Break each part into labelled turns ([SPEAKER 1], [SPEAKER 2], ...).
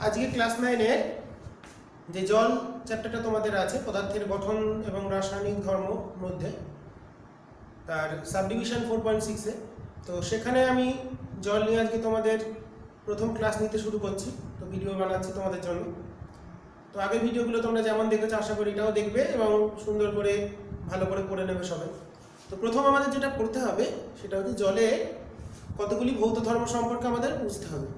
[SPEAKER 1] আজকে ক্লাস 9 এর যে জল চ্যাপ্টারটা তোমাদের আছে পদার্থের গঠন এবং রাসায়নিক ধর্ম মধ্যে তার সাবডিভিশন 4.6 এ। তো সেখানে আমি জল নিয়ে আজকে তোমাদের প্রথম ক্লাস নিতে শুরু করছি। তো ভিডিও বানাচ্ছি তোমাদের জন্য। তো আগের ভিডিওগুলো তোমরা যেমন দেখেছো আশা করি এটাও দেখবে এবং সুন্দর করে ভালো করে পড়ে নেবে সবাই। তো প্রথম আমাদের যেটা পড়তে হবে সেটা হচ্ছে জলে কতগুলি ভৌত ধর্ম সম্পর্কে আমাদের বুঝতে হবে।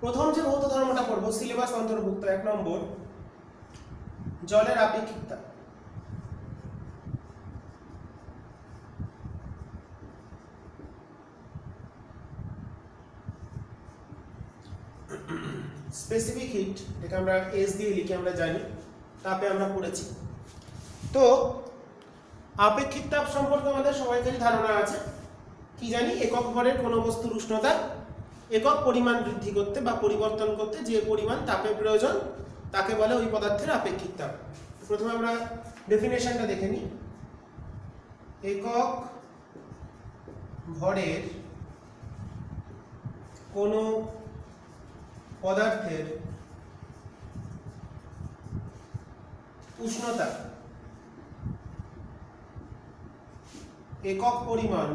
[SPEAKER 1] প্রথম যে ভৌত ধর্মটা পড়বো সিলেবাস অন্তর্ভুক্ত 1 নম্বর, জলের আপেক্ষিকতা। স্পেসিফিক হিট, এটা আমরা এস দিয়ে লিখে আমরা জানি, তাপে আমরা পড়েছি। তো আপেক্ষিক তাপ সম্পর্কে আমাদের সবাইকারই ধারণা আছে। কি জানি, একক ভরের কোনো বস্তুর উষ্ণতা একক পরিমাণ বৃদ্ধি করতে বা পরিবর্তন করতে যে পরিমাণ তাপের প্রয়োজন তাকে বলে ওই পদার্থের আপেক্ষিক তাপ। প্রথমে আমরা ডেফিনেশনটা দেখে নিই। একক ভরের কোনো পদার্থের উষ্ণতা একক পরিমাণ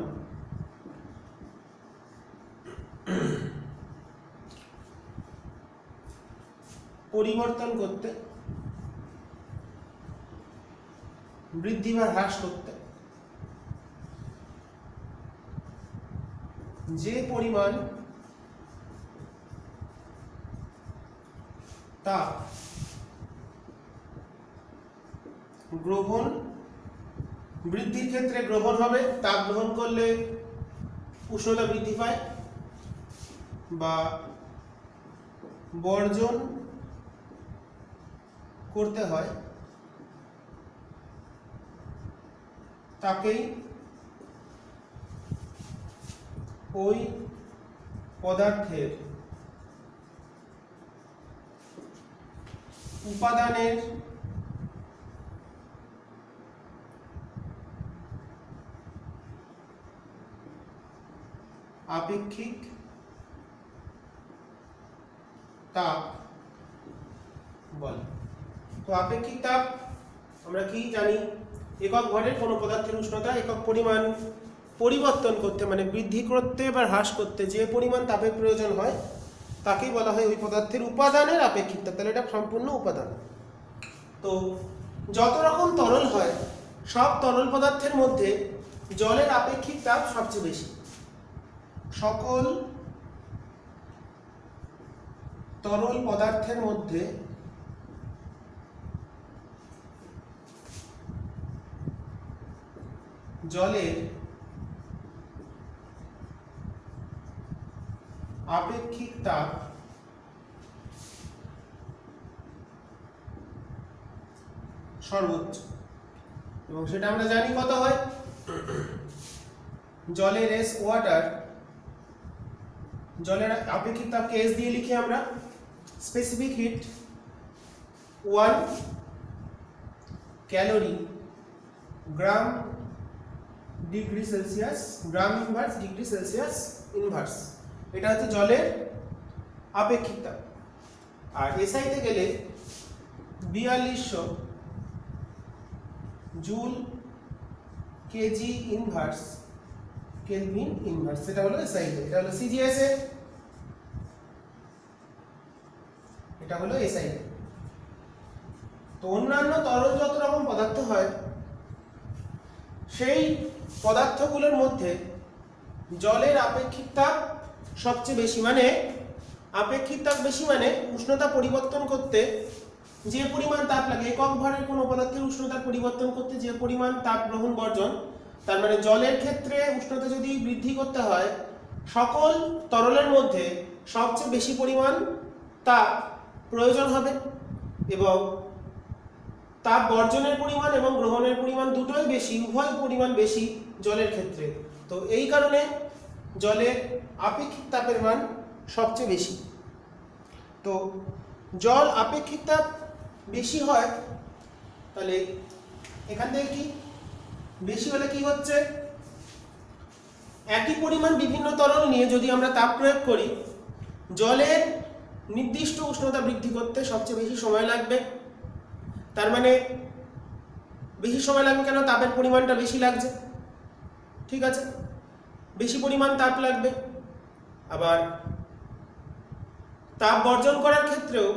[SPEAKER 1] পরিবর্তন করতে, বৃদ্ধি বা হ্রাস করতে যে পরিমাণ তাপ গ্রহণ, বৃদ্ধির ক্ষেত্রে গ্রহণ হবে, তাপ গ্রহণ করলে উষ্ণতা বৃদ্ধি পায়, বা বর্জন করতে হয়, তাকেই ওই পদার্থের উপাদানের আপেক্ষিক তাপ বলে। তো আপেক্ষিক তাপ আমরা কি জানি, একক ভরের কোনো পদার্থের উষ্ণতা একক পরিমাণ পরিবর্তন করতে মানে বৃদ্ধি করতে বা হ্রাস করতে যে পরিমাণ তাপের প্রয়োজন হয় তাকেই বলা হয় ওই পদার্থের উপাদানের আপেক্ষিক তাপ। তাহলে এটা সম্পূর্ণ উপাদান। তো যত রকম তরল হয় সব তরল পদার্থের মধ্যে জলের আপেক্ষিক তাপ সবচেয়ে বেশি। সকল তরল পদার্থের মধ্যে জলের আপেক্ষিক তাপ সর্বোচ্চ, এবং সেটা আমরা জানি কত হয়। জলের এস ওয়াটার, জলের আপেক্ষিক তাপকে এস দিয়ে লিখি আমরা। Specific heat 1 calorie gram degree Celsius, gram inverse degree Celsius inverse, এটা হচ্ছে জলের আপেক্ষিক তাপ। আর এসআইতে গেলে 4200 joule kg inverse kelvin inverse, সেটা হলো এসআইতে। এটা হলো সিজিএস এ, এটা হলো এসআইতে। তো অন্যান্য তরল যত রকম পদার্থ হয় সেই পদার্থগুলোর মধ্যে জলের আপেক্ষিক তাপ সবচেয়ে বেশি। মানে আপেক্ষিক তাপ বেশি মানে উষ্ণতা পরিবর্তন করতে যে পরিমাণ তাপ লাগে, একক ভরের কোনো পদার্থের উষ্ণতা পরিবর্তন করতে যে পরিমাণ তাপ গ্রহণ বর্জন, তার মানে জলের ক্ষেত্রে উষ্ণতা যদি বৃদ্ধি করতে হয় সকল তরলের মধ্যে সবচেয়ে বেশি পরিমাণ তাপ প্রয়োজন হবে, এবং তাপ বর্জনের পরিমাণ এবং গ্রহণের পরিমাণ দুটোই বেশি, উভয় পরিমাণ বেশি জলের ক্ষেত্রে। তো এই কারণে জলের আপেক্ষিক তাপের মান সবচেয়ে বেশি। তো জল আপেক্ষিক তাপ বেশি হয়, তাহলে এখান থেকে কি বেশি হলে কি হচ্ছে, একই পরিমাণ বিভিন্ন তরল নিয়ে যদি আমরা তাপ প্রয়োগ করি, জলের নির্দিষ্ট উষ্ণতা বৃদ্ধি করতে সবচেয়ে বেশি সময় লাগবে। তার মানে বেশি সময় লাগবে কেন? তাপের পরিমাণটা বেশি লাগছে, ঠিক আছে, বেশি পরিমাণ তাপ লাগবে। আবার তাপ বর্জন করার ক্ষেত্রেও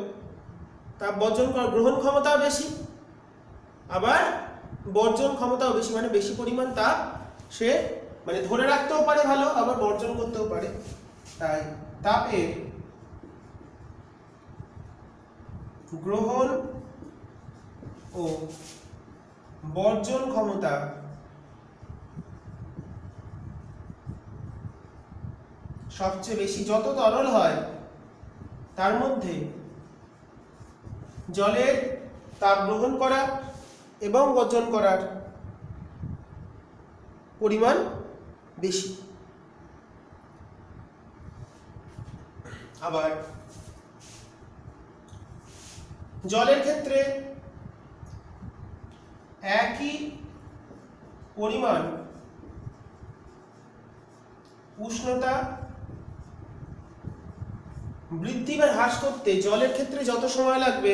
[SPEAKER 1] তাপ বর্জন করার গ্রহণ ক্ষমতাও বেশি, আবার বর্জন ক্ষমতাও বেশি, মানে বেশি পরিমাণ তাপ সে মানে ধরে রাখতেও পারে ভালো, আবার বর্জন করতেও পারে। তাই তাপের গ্রহণ ও বর্জন ক্ষমতা সবচেয়ে বেশি। যত তরল হয় তার মধ্যে জলের তাপ গ্রহণ করা এবং বর্জন করার পরিমাণ বেশি। আবার জলের ক্ষেত্রে একই পরিমাণ উষ্ণতা বৃদ্ধি বা হ্রাস করতে জলের ক্ষেত্রে যত সময় লাগবে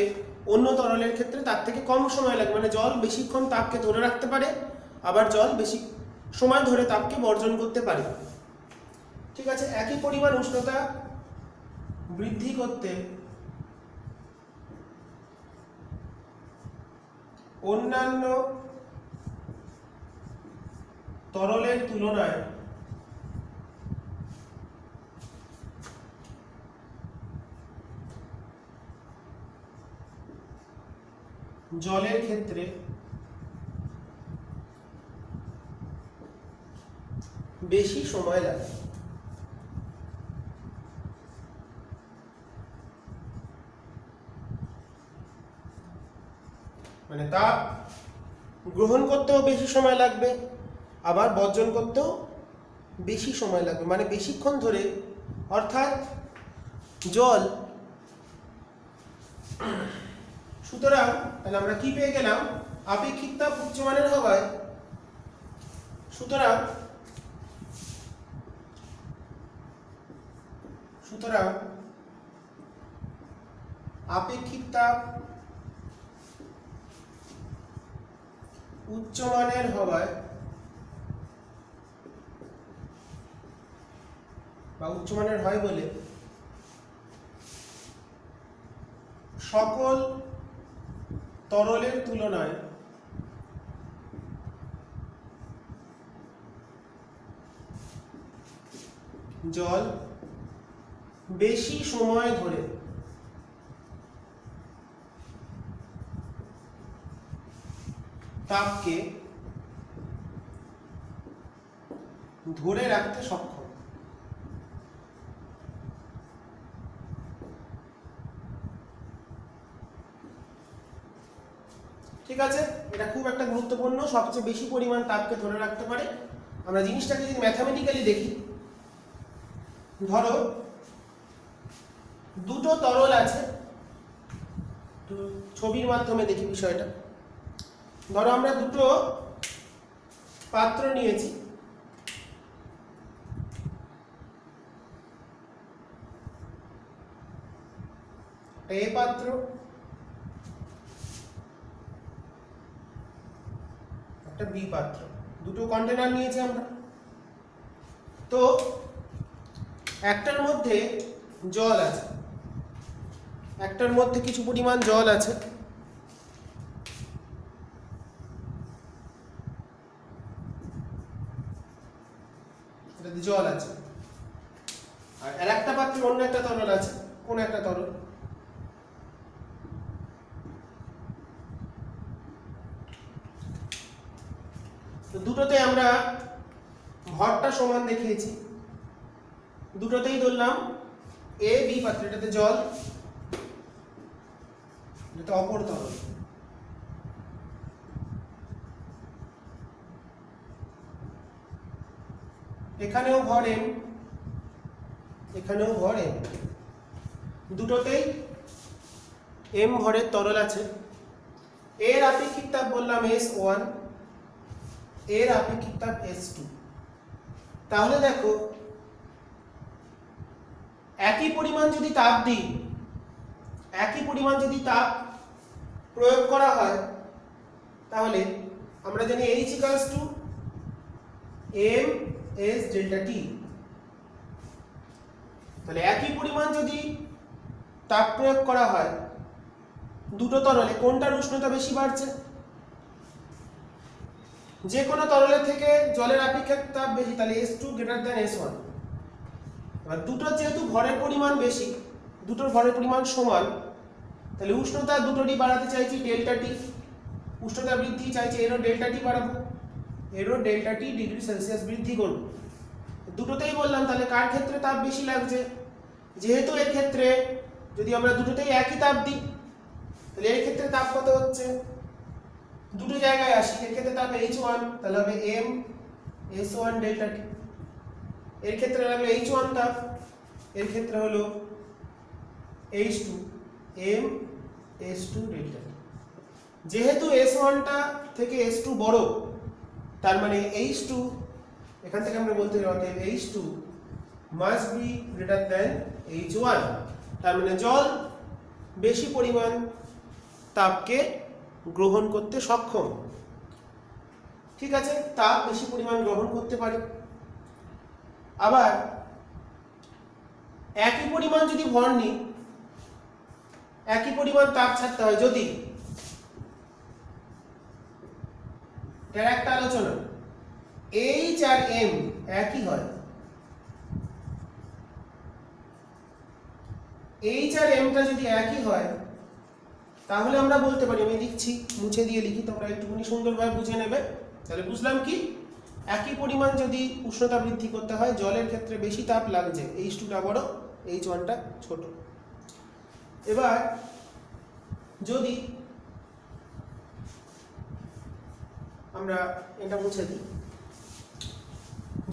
[SPEAKER 1] অন্য তরলের ক্ষেত্রে তার থেকে কম সময় লাগবে। মানে জল বেশিক্ষণ তাপকে ধরে রাখতে পারে, আবার জল বেশি সময় ধরে তাপকে বর্জন করতে পারে, ঠিক আছে। একই পরিমাণ উষ্ণতা বৃদ্ধি করতে অন্যান্য তরলের তুলনায় জলের ক্ষেত্রে বেশি সময় লাগে। মানে তাপ গ্রহণ করতেও বেশি সময় লাগবে, আবার বর্জন করতেও বেশি সময় লাগবে, মানে বেশিক্ষণ ধরে। অর্থাৎ জল, সুতরাং তাহলে আমরা কি পেয়ে গেলাম? আপেক্ষিক তাপ উচ্চমানের হওয়ায় সুতরাং আপেক্ষিক তাপ উচ্চমানের হওয়ায় বা উচ্চমানের হয় বলে সকল তরলের তুলনায় জল বেশি সময় ধরে তাপকে ধরে রাখতে সক্ষম। ঠিক আছে, এটা খুব একটা গুরুত্বপূর্ণ, সবচেয়ে বেশি পরিমাণ তাপকে ধরে রাখতে পারে। আমরা জিনিসটাকে যদি ম্যাথামেটিক্যালি দেখি, ধরো দুটো তরল আছে, ছবির মাধ্যমে দেখি বিষয়টা। ধরো আমরা দুটো পাত্র নিয়েছি, এ পাত্র, একটা বি পাত্র, দুটো কন্টেনার নিয়েছি আমরা। তো একটার মধ্যে জল আছে, একটার মধ্যে কিছু পরিমাণ জল আছে, এটাতে জল আছে, আর আরেকটা পাত্রে অন্য একটা তরল আছে, কোন একটা তরল। তো দুটোতে আমরা ভরটা সমান দেখিয়েছি, দুটোতেই ধরলাম এ বি পাত্র, এটাতে জল, এটা অপর তরল। এখানেও ভর এম, এখানেও ভর এম, দুটোতেই এম ভরের তরল আছে। এর আপেক্ষিক তাপ বললাম S1, এর আপেক্ষিক তাপ S2। তাহলে দেখো একই পরিমাণ যদি তাপ দিই একই পরিমাণ যদি তাপ প্রয়োগ করা হয় তাহলে আমরা জানি H equals to ms delta T. তাহলে একই পরিমাণ যদি তাপ প্রয়োগ করা হয় দুটো তরলে, কোনটার উষ্ণতা বেশি বাড়ছে? যে কোনো তরলের থেকে জলের আপেক্ষিক তাপ বেশি, তাহলে S2 গ্রেটার দ্যান S1। এবার দুটোর যেহেতু ভরের পরিমাণ বেশি, দুটোর ভরের পরিমাণ সমান, তাহলে উষ্ণতা দুটোরই বাড়াতে চাইছি ডেল্টা টি, উষ্ণতা বৃদ্ধি চাইছি এরও ডেল্টা টি বাড়াবো, এরও ডেল্টা টি ডিগ্রি সেলসিয়াস বৃদ্ধি করব। দুটোতেই বললাম, তাহলে কার ক্ষেত্রে তাপ বেশি লাগছে? যেহেতু এর ক্ষেত্রে যদি আমরা দুটোতেই একই তাপ দিই তাহলে এর ক্ষেত্রে তাপ কত হচ্ছে? দুটো জায়গায় আসি, এর ক্ষেত্রে তাপ H1, তাহলে হবে m S1 ডেল্টা টি। এর ক্ষেত্রে লাগলো H1 তাপ, এর ক্ষেত্রে হলো H2 m S2 ডেল্টা টি। যেহেতু S1 টা থেকে S2 বড়, তার মানে H2, এখান থেকে আমরা বলতে পারি H2 must be greater than H1, তার মানে জল বেশি পরিমাণ তাপকে গ্রহণ করতে সক্ষম। ঠিক আছে, তাপ বেশি পরিমাণ গ্রহণ করতে পারে। আবার একই পরিমাণ যদি ভর নিই, একই পরিমাণ তাপ ছাড়তে হয় যদি, এর একটা আলোচনা, H আর M একই হয়, H আর M টা যদি একই হয় তাহলে আমরা বলতে পারি, আমি লিখছি, মুছে দিয়ে লিখি, তোমরা একটুখানি সুন্দরভাবে বুঝে নেবে। তাহলে বুঝলাম কি, একই পরিমাণ যদি উষ্ণতা বৃদ্ধি করতে হয় জলের ক্ষেত্রে বেশি তাপ লাগছে, H2 টা বড় H1 টা ছোট। এবার যদি আমরা এটা মুছে দিই,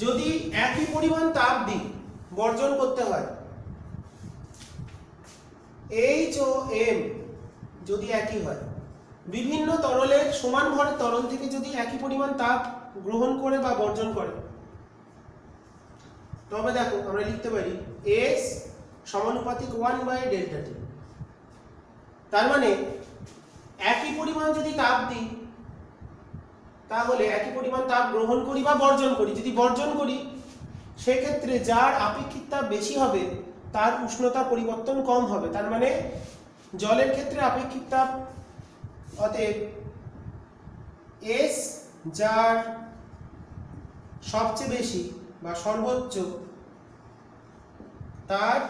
[SPEAKER 1] যদি একই পরিমাণ তাপ দিই বর্জন করতে হয়, H ও M যদি একই হয়, বিভিন্ন তরলের সমান ভরের তরল থেকে যদি একই পরিমাণ তাপ গ্রহণ করে বা বর্জন করে, তবে দেখো আমরা লিখতে পারি S সমানুপাতিক 1/Δt। তার মানে একই পরিমাণ যদি তাপ দিই তাহলে একই পরিমাণ তাপ গ্রহণ করি বা বর্জন করি, যদি বর্জন করি সেক্ষেত্রে যার আপেক্ষিক তাপ বেশি হবে তার উষ্ণতা পরিবর্তন কম হবে। তার মানে জলের ক্ষেত্রে আপেক্ষিক তাপ, অতএব S যার সবচেয়ে বেশি বা সর্বোচ্চ তার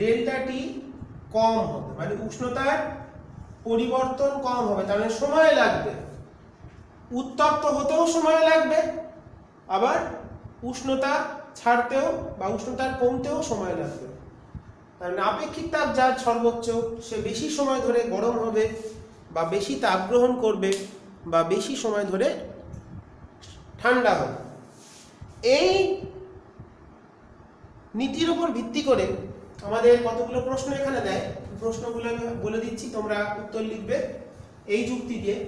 [SPEAKER 1] ডেল্টা টি কম হবে, মানে উষ্ণতার পরিবর্তন কম হবে। তার মানে সময় লাগবে, উত্তপ্ত হতেও সময় লাগবে, আবার উষ্ণতা ছাড়তেও বা উষ্ণতার কমতেও সময় লাগবে। তার মানে আপেক্ষিক তাপ যার সর্বোচ্চ সে বেশি সময় ধরে গরম হবে বা বেশি তাপ গ্রহণ করবে বা বেশি সময় ধরে ঠান্ডা হবে। এই নীতির উপর ভিত্তি করে আমাদের কতগুলো প্রশ্ন এখানে দেয়, প্রশ্নগুলো আমি বলে দিচ্ছি, তোমরা উত্তর লিখবে এই যুক্তি দিয়ে।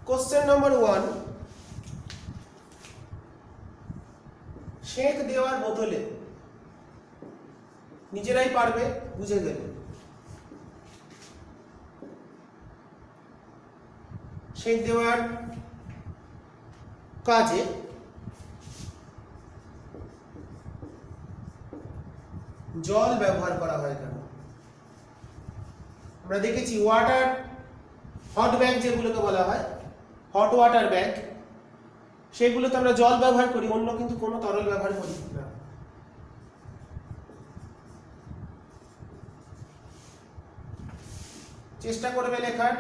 [SPEAKER 1] কোশ্চেন নম্বর 1, সেঁক দেওয়ার বোতলে, নিজেরাই পারবে, বুঝে গেলে, সেঁক দেওয়ার কাজে জল ব্যবহার করা হয় কেন? আমরা দেখেছি ওয়াটার, হট ব্যাগ যেগুলোকে বলা হয় হট ওয়াটার ব্যাগ, সেগুলোতে আমরা জল ব্যবহার করি, অন্য কিন্তু কোনো তরল ব্যবহার করি না। চেষ্টা করবে লেখার,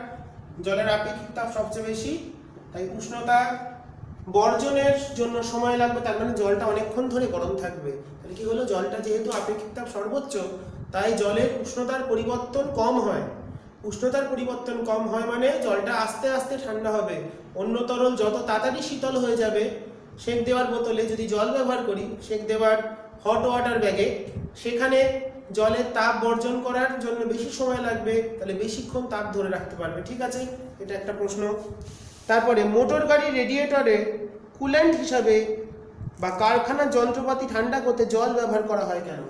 [SPEAKER 1] জলের আপেক্ষিক তাপ সবচেয়ে বেশি, তাই উষ্ণতা বর্জনের জন্য সময় লাগবে, তার মানে জলটা অনেকক্ষণ ধরে গরম থাকবে। তাহলে কি হলো, জলটা যেহেতু আপেক্ষিক তাপ সর্বোচ্চ, তাই জলের উষ্ণতার পরিবর্তন কম হয়। উষ্ণতার পরিবর্তন কম হয় মানে জলটা আস্তে আস্তে ঠান্ডা হবে। অন্য তরল যত তাড়াতাড়ি শীতল হয়ে যাবে, সেঁক দেওয়ার বোতলে যদি জল ব্যবহার করি, সেঁক দেওয়ার হট ওয়াটার ব্যাগে, সেখানে জলের তাপ বর্জন করার জন্য বেশি সময় লাগবে, তাহলে বেশিক্ষণ তাপ ধরে রাখতে পারবে। ঠিক আছে, এটা একটা প্রশ্ন। তারপরে মোটর গাড়ির রেডিয়েটরে কুল্যান্ট হিসাবে বা কারখানার যন্ত্রপাতি ঠান্ডা করতে জল ব্যবহার করা হয় কেন?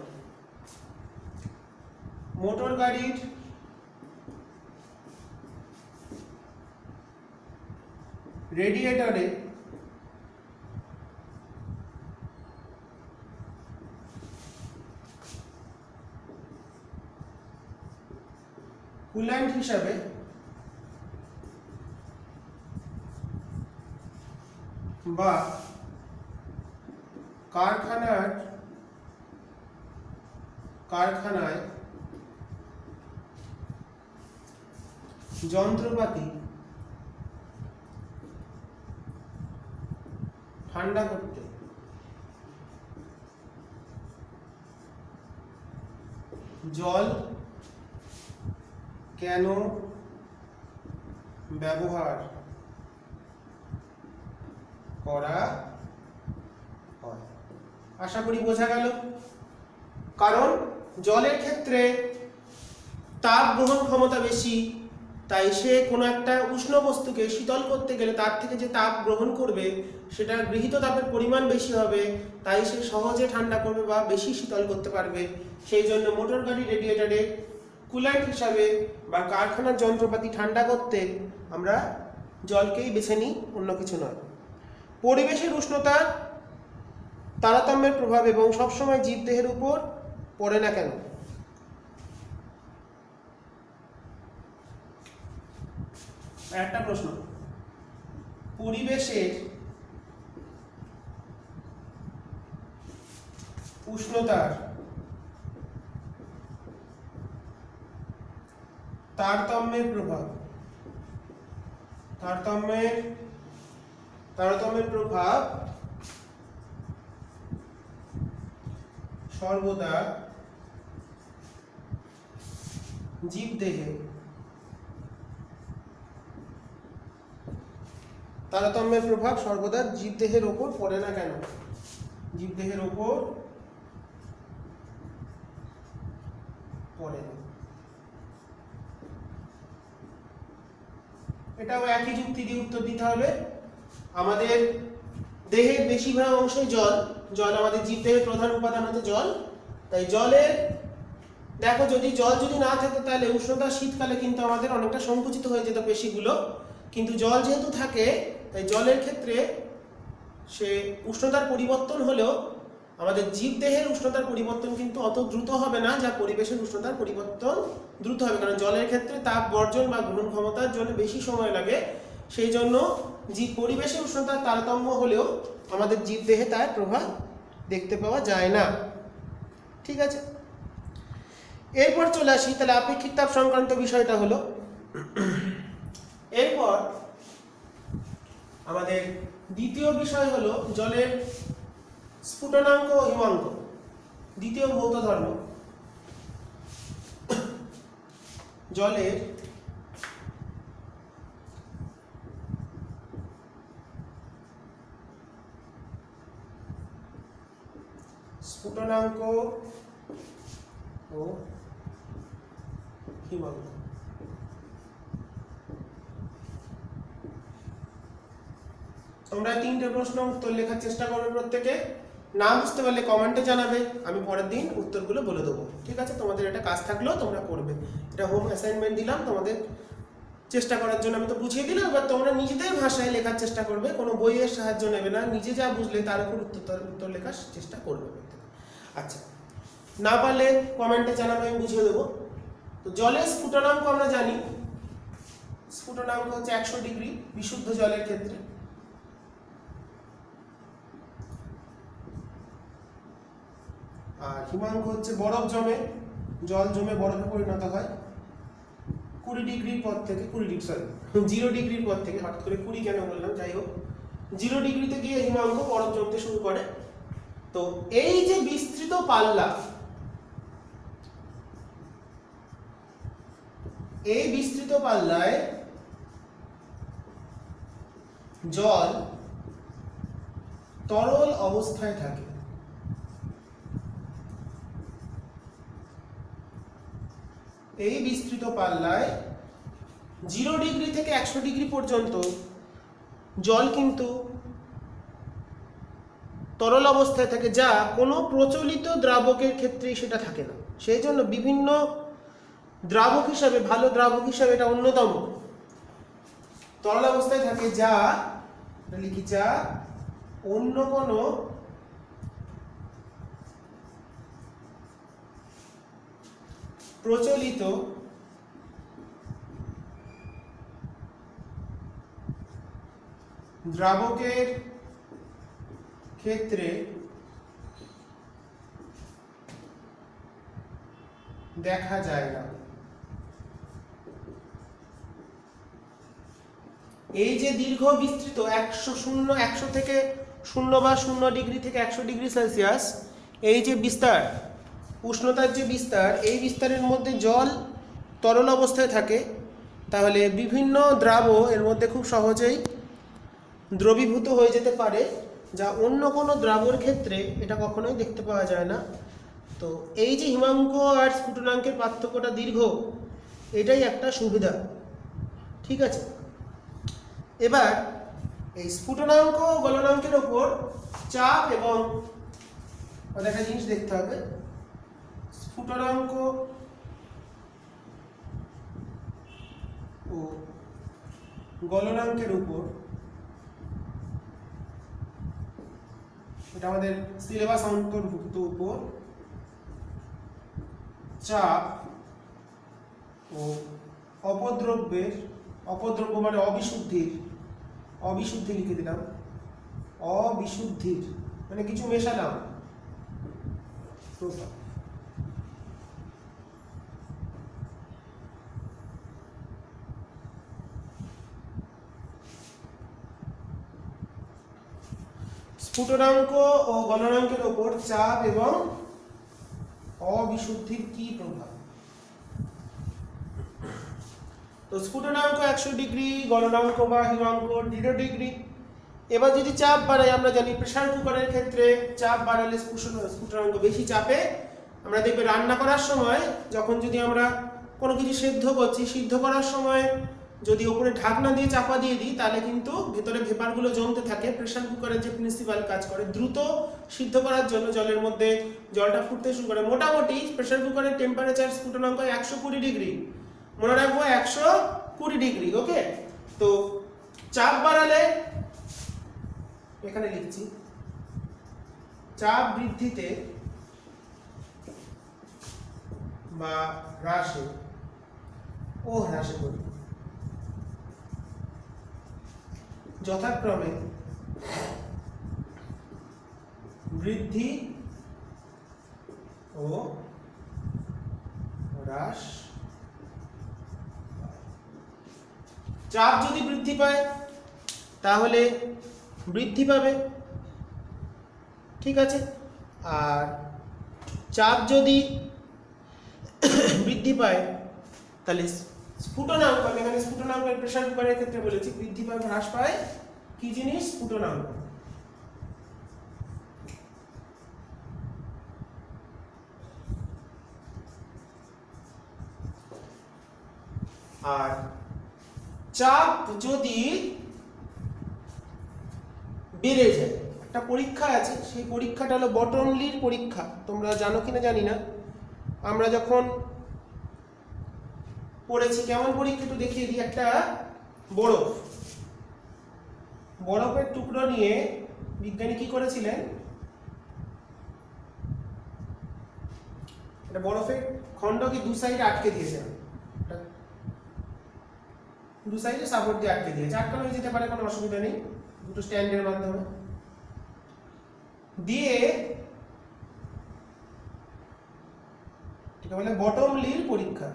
[SPEAKER 1] মোটর গাড়ির রেডিয়েটরে কুল্যান্ট হিসাবে বা কারখানায় যন্ত্রপাতি ঠান্ডা করতে জল কেন ব্যবহার করা হয়? আশা করি বোঝা গেল। কারণ জলের ক্ষেত্রে তাপ গ্রহণ ক্ষমতা বেশি, তাই সে কোনো একটা উষ্ণ বস্তুকে শীতল করতে গেলে তার থেকে যে তাপ গ্রহণ করবে সেটা গৃহীত তাপের পরিমাণ বেশি হবে, তাই সে সহজে ঠান্ডা করবে বা বেশি শীতল করতে পারবে। সেই জন্য মোটর গাড়ি রেডিয়েটরে কুল্যান্ট হিসাবে বা কারখানার যন্ত্রপাতি ঠান্ডা করতে আমরা জলকেই বেছে নিই, অন্য কিছু নয়। পরিবেশের উষ্ণতার তারতম্যের প্রভাব এবং সবসময় জীবদেহের উপর পড়ে না কেন? একটা প্রশ্ন, পরিবেশের উষ্ণতার তারতম্যের প্রভাব সর্বদা জীবদেহে তারতম্যের প্রভাব সর্বদা জীবদেহের ওপর পড়ে না কেন? জীবদেহের ওপর পড়ে না। এটাও একই যুক্তি দিয়ে উত্তর দিতে হবে। আমাদের দেহের বেশিরভাগ অংশই জল, জল আমাদের জীবদেহের প্রধান উপাদান হচ্ছে জল। তাই জলের দেখো, যদি জল যদি না থাকতো তাহলে উষ্ণতা শীতকালে কিন্তু আমাদের অনেকটা সংকুচিত হয়ে যেত পেশিগুলো, কিন্তু জল যেহেতু থাকে তাই জলের ক্ষেত্রে সে উষ্ণতার পরিবর্তন হলেও আমাদের জীবদেহের উষ্ণতার পরিবর্তন কিন্তু অত দ্রুত হবে না যা পরিবেশের উষ্ণতার পরিবর্তন দ্রুত হবে, কারণ জলের ক্ষেত্রে তাপ বর্জন বা গ্রহণ ক্ষমতার জন্য বেশি সময় লাগে। সেই জন্য পরিবেশের উষ্ণতার তারতম্য হলেও আমাদের জীবদেহে তার প্রভাব দেখতে পাওয়া যায় না। ঠিক আছে, এরপর চলে আসি তাহলে আপেক্ষিক তাপ সংক্রান্ত বিষয়টা হলো। এরপর আমাদের দ্বিতীয় বিষয় হলো জলের স্ফুটনাঙ্ক ও হিমাঙ্ক, দ্বিতীয় ভৌত ধর্ম। জলের স্ফুটনাঙ্ক ও হিমাঙ্ক। তোমরা তিনটে প্রশ্ন উত্তর লেখার চেষ্টা করবে, প্রত্যেকে না বুঝতে পারলে কমেন্টে জানাবে, আমি পরের দিন উত্তরগুলো বলে দেবো। ঠিক আছে, তোমাদের এটা কাজ থাকলেও তোমরা করবে। এটা হোম অ্যাসাইনমেন্ট দিলাম তোমাদের চেষ্টা করার জন্য, আমি তো বুঝিয়ে দিলাম, এবার তোমরা নিজেদের ভাষায় লেখার চেষ্টা করবে, কোনো বইয়ের সাহায্য নেবে না, নিজে যা বুঝলে তার উপর উত্তর লেখার চেষ্টা করবে। আচ্ছা, না পারলে কমেন্টে জানাবে, আমি বুঝিয়ে দেবো। তো জলের স্ফুটনাঙ্ক আমরা জানি, স্ফুটনাঙ্ক হচ্ছে 100 ডিগ্রি বিশুদ্ধ জলের ক্ষেত্রে। আর হিমাঙ্ক হচ্ছে বরফ জমে, জল জমে বরফে পরিণত হয় 20 ডিগ্রির পর থেকে, 0 ডিগ্রির পর থেকে, হঠাৎ করে 20 কেন বললাম, যাই হোক 0 ডিগ্রিতে গিয়ে হিমাঙ্ক বরফ জমতে শুরু করে। তো এই যে বিস্তৃত পাল্লা, এই বিস্তৃত পাল্লায় জল তরল অবস্থায় থাকে। এই বিস্তৃত পাল্লায় 0 ডিগ্রি থেকে 100 ডিগ্রি পর্যন্ত জল কিন্তু তরল অবস্থায় থাকে, যা কোনো প্রচলিত দ্রাবকের ক্ষেত্রে সেটা থাকে না। সেই জন্য বিভিন্ন দ্রাবক হিসাবে, ভালো দ্রাবক হিসাবে এটা অন্যতম তরল অবস্থায় থাকে, যা লিখি যা অন্য কোনো প্রচলিত দ্রাবকের ক্ষেত্রে দেখা যায় না। এই যে দীর্ঘ বিস্তৃত 100 থেকে 0 বা 0 ডিগ্রি থেকে 100 ডিগ্রি সেলসিয়াস, এই যে বিস্তার, উষ্ণতার যে বিস্তার, এই বিস্তারের মধ্যে জল তরল অবস্থায় থাকে, তাহলে বিভিন্ন দ্রাব এর মধ্যে খুব সহজেই দ্রবীভূত হয়ে যেতে পারে, যা অন্য কোনো দ্রাবর ক্ষেত্রে এটা কখনোই দেখতে পাওয়া যায় না। তো এই যে হিমাঙ্ক আর স্ফুটনাঙ্কের পার্থক্যটা দীর্ঘ, এটাই একটা সুবিধা। ঠিক আছে, এবার এই স্ফুটনাঙ্ক গলনাঙ্কের ওপর চাপ এবং একটা জিনিস দেখতে হবে, স্ফুটনাঙ্ক ও গলনাঙ্কের উপর, এটা আমাদের সিলেবাস অন্তর্ভুক্ত, উপর চাপ ও অপদ্রব্যের, অপদ্রব্য মানে অবিশুদ্ধি লিখে দিলাম, অবিশুদ্ধির মানে কিছু মেশালাম প্রভাব। স্ফুটনাঙ্ক ও গলনাঙ্কের ওপর চাপ এবং অবিশুদ্ধির কি প্রভাব? তো স্ফুটনাঙ্ক 100 ডিগ্রি, গলনাঙ্ক বা হিমাঙ্ক 0 ডিগ্রি। এবার যদি চাপ বাড়াই, আমরা জানি প্রেসার কুকারের ক্ষেত্রে চাপ বাড়ালে স্ফুটনাঙ্ক বেশি চাপে, আমরা দেখবে রান্না করার সময় যখন যদি আমরা কোনো কিছু সিদ্ধ করছি, সিদ্ধ করার সময় যদি উপরে ঢাকনা দিয়ে চাপা দিয়ে দিই, তাহলে কিন্তু ভেতরে ভেপারগুলো জমতে থাকে। প্রেসার কুকারের যে প্রিন্সিপাল কাজ করে দ্রুত সিদ্ধ করার জন্য, জলের মধ্যে জলটা ফুটতে শুরু করে। মোটামুটি প্রেসার কুকারের টেম্পারেচার স্ফুটনাঙ্ক 120 ডিগ্রি, মনে রাখবো 120 ডিগ্রি। ওকে, তো চাপ বাড়ালে, এখানে লিখছি, চাপ বৃদ্ধিতে বা হ্রাসে করি যথাক্রমে বৃদ্ধি ও হ্রাস। চাপ যদি বৃদ্ধি পায় তাহলে বৃদ্ধি পাবে, ঠিক আছে। আর চাপ যদি বৃদ্ধি পায় তাহলে স্ফুটনাঙ্ক, আমি এখানে স্ফুটনাঙ্কের প্রেসার কুকারের ক্ষেত্রে বলেছি, বৃদ্ধি পায় হ্রাস পায় কি জিনিস? স্ফুটনাঙ্ক। আর চাপ যদি বেড়ে যায়, একটা পরীক্ষা আছে, সেই পরীক্ষাটা হলো বটনলির পরীক্ষা। তোমরা জানো কিনা জানি না, আমরা যখন পড়েছি, কেমন পরীক্ষা একটু দেখিয়ে দিই। একটা বরফের টুকরো নিয়ে বিজ্ঞানী কি করেছিলেন, একটা বরফের খণ্ডকে দু সাইডে আটকে দিয়েছেন, দু সাইডে সাপোর্ট দিয়ে আটকে দিয়েছে। আটকানো হয়ে যেতে পারে, কোনো অসুবিধা নেই, দুটো স্ট্যান্ডের মাধ্যমে দিয়ে, ঠিক বলে বটমলির পরীক্ষা।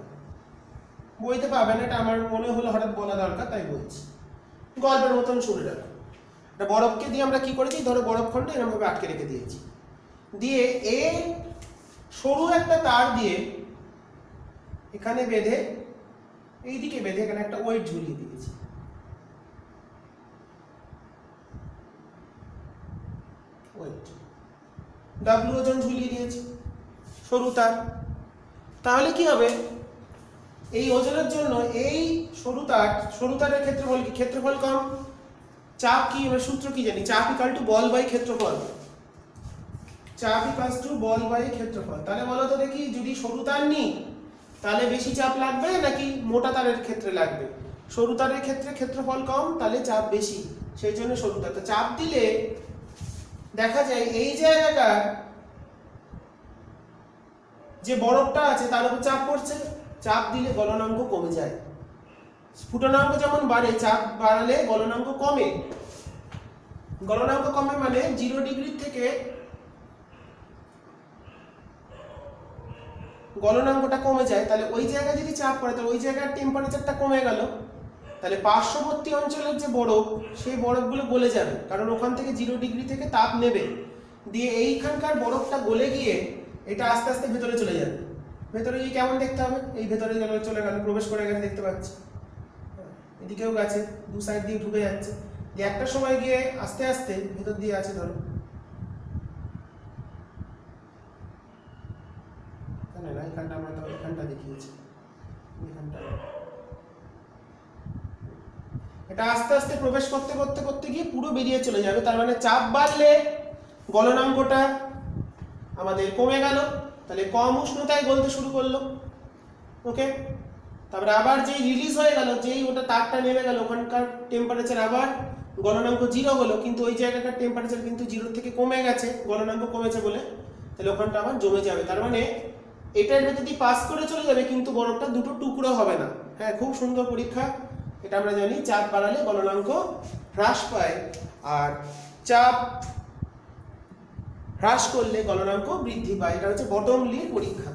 [SPEAKER 1] বইতে পাবেন, এটা আমার মনে হলো হঠাৎ বলা দরকার তাই বলছি, গল্পের মতন শুনে রাখো। একটা বরফকে দিয়ে আমরা কি করেছি, ধরো বরফ খন্ড এরকম ভাবে আটকে রেখে দিয়েছি, দিয়ে এর সরু একটা তার দিয়ে এখানে বেঁধে, এইদিকে বেঁধে এখানে একটা ওয়েট ঝুলিয়ে দিয়েছি। ওয়েট ডাব্লিউ ওজন ঝুলিয়ে দিয়েছি, সরু তার। তাহলে কি হবে, এই ওজনের জন্য এই সরু তারের ক্ষেত্রফল কি? ক্ষেত্রফল কম, চাপ কি? আমরা সূত্র কি জানি? চাপ ইকুয়াল টু বল বাই ক্ষেত্রফল। চাপ ইকুয়াল টু বল বাই ক্ষেত্রফল। তাহলে বলো তো দেখি, যদি সরু তার নিই তাহলে বেশি চাপ লাগবে নাকি মোটা তারের ক্ষেত্রে লাগবে? সরু তারের ক্ষেত্রে ক্ষেত্রফল কম, তাহলে চাপ বেশি, সেই জন্য সরু তার। তো চাপ দিলে দেখা যায় এই জায়গাটার যে বরফটা আছে তার উপর চাপ পড়ছে, চাপ দিলে গলনাঙ্ক কমে যায়। স্ফুটনাঙ্ক যেমন বাড়ে, চাপ বাড়ালে গলনাঙ্ক কমে। গলনাঙ্ক কমে মানে 0 ডিগ্রি থেকে গলনাঙ্কটা কমে যায়। তাহলে ওই জায়গায় যদি চাপ পড়ে তাহলে ওই জায়গার টেম্পারেচারটা কমে গেল, তাহলে পার্শ্ববর্তী অঞ্চলের যে বরফ সেই বরফগুলো গলে যাবে, কারণ ওখান থেকে 0 ডিগ্রি থেকে তাপ নেবে, দিয়ে এইখানকার বরফটা গলে গিয়ে এটা আস্তে আস্তে ভেতরে চলে যাবে। ভেতরে গিয়ে কেমন দেখতে হবে? এই ভেতরে চলে গেল, প্রবেশ করে গেছে, দেখতে পাচ্ছি। এদিকেও গেছে, দু সাইড দিয়ে ঢুকে যাচ্ছে, যে একটা সময় গিয়ে আস্তে আস্তে ভেতর দিয়ে আছে। ধরো না, এখানটা আমরা তো এখানটা দেখিয়েছি, এখানটা এটা আস্তে আস্তে প্রবেশ করতে করতে করতে গিয়ে পুরো বেরিয়ে চলে যাবে। তার মানে চাপ বাড়লে গলনাঙ্কটা আমাদের কমে গেল, তাহলে কম উষ্ণতায় গলতে শুরু করলো। ওকে, তারপরে আবার যেই রিলিজ হয়ে গেল, যেই ওটা তাপটা নেমে গেল, ওখানকার টেম্পারেচার আবার গলনাঙ্ক 0 হলো, কিন্তু ওই জায়গাটার টেম্পারেচার কিন্তু 0 থেকে কমে গেছে, গলনাঙ্ক কমেছে বলে, তাহলে ওখানটা আবার জমে যাবে। তার মানে এটার ভেতর দিয়ে পাস করে চলে যাবে, কিন্তু বরফটা দুটো টুকরো হবে না। হ্যাঁ, খুব সুন্দর পরীক্ষা। এটা আমরা জানি, চাপ বাড়ালে গলনাঙ্ক হ্রাস পায়, আর চাপ হ্রাস করলে গলনাঙ্ক বৃদ্ধি পায়। এটা হচ্ছে বটমলির পরীক্ষা।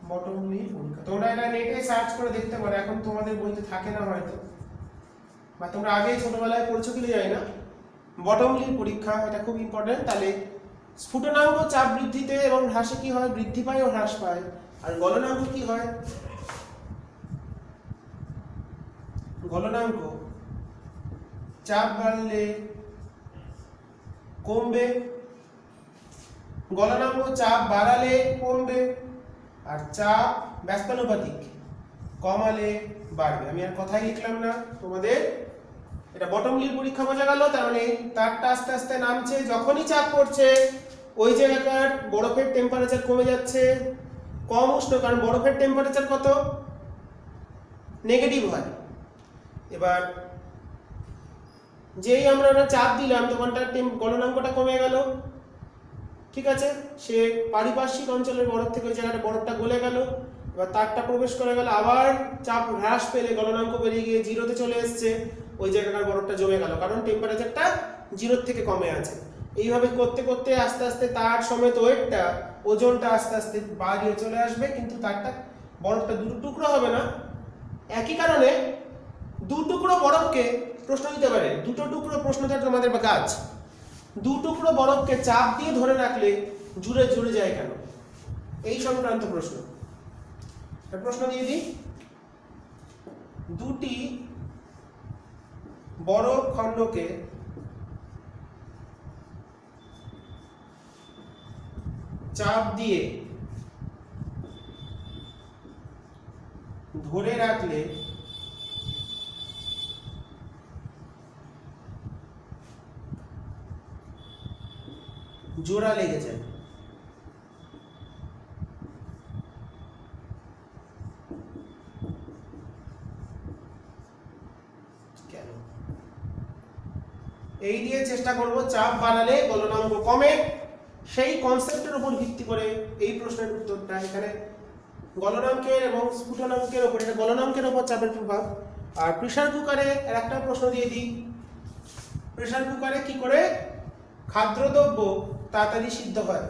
[SPEAKER 1] বটমলির পরীক্ষা তোমরা এটা নেটে সার্চ করে দেখতে পারো, এখন তোমাদের বইতে থাকে না হয়তো, বা তোমরা আগে ছোটবেলায় পড়ছো কিনা জানি না। বটমলির পরীক্ষা, এটা খুব ইম্পর্টেন্ট। তাহলে স্ফুটনাঙ্ক চাপ বৃদ্ধিতে এবং হ্রাসে কি হয়? বৃদ্ধি পায় ও হ্রাস পায়। আর গলনাঙ্ক কি হয়? গলনাঙ্ক চাপ বাড়লে কমবে, গলনাঙ্ক চাপ বাড়ালে কমবে, আর চাপ ব্যস্তানুপাতিক, কমালে বাড়বে। আমি আর কথাই লিখলাম না তোমাদের, এটা বটমলির পরীক্ষা বোঝা গেল। তার মানে তারটা আস্তে আস্তে নামছে, যখনই চাপ পড়ছে ওই জায়গাটার বরফের টেম্পারেচার কমে যাচ্ছে, কম উষ্ণ, কারণ বরফের টেম্পারেচার কত? নেগেটিভ হয়। এবার যেই আমরা ওটা চাপ দিলাম তখনটার গলনাঙ্কটা কমে গেল, ঠিক আছে, সে পারিপার্শ্বিক অঞ্চলের বরফ থেকে ওই জায়গাটা বরফটা গলে গেল, এবার তারটা প্রবেশ করে গেল, আবার চাপ হ্রাস পেলে গলনাঙ্ক বেরিয়ে গিয়ে 0-তে চলে এসছে, ওই জায়গাটার বরফটা জমে গেল, কারণ টেম্পারেচারটা 0 থেকে কমে আছে। এইভাবে করতে করতে আস্তে আস্তে তার সমেত ওয়েটটা, ওজনটা আস্তে আস্তে বাড়িয়ে চলে আসবে, কিন্তু তারটা বরফটা দুটো টুকরো হবে না। একই কারণে দু টুকরো বরফকে প্রশ্ন দিতে পারে, দুটো টুকরো প্রশ্নটা তোমাদের কাজ, দু টুকরো বরফকে চাপ দিয়ে ধরে রাখলে জুড়ে জুড়ে যায় কেন, এই সংক্রান্ত প্রশ্ন। প্রশ্ন দিয়ে দিই, দুটি বরফ খণ্ডকে চাপ দিয়ে ধরে রাখলে জোড়া লেগে যায়। কেন? এই দিয়ে চেষ্টা করব চাপ বাড়ালে গলনাঙ্ক কমে, সেই কনসেপ্টের উপর ভিত্তি করে এই প্রশ্নের উত্তরটা। এখানে গলনাঙ্কের এবং স্ফুটনাঙ্কের উপর, এটা গলনাঙ্কের উপর চাপের প্রভাব। আর প্রেসার কুকারে একটা প্রশ্ন দিয়ে দিই, প্রেসার কুকারে কি করে খাদ্যদ্রব্য তাড়াতাড়ি সিদ্ধ হয়,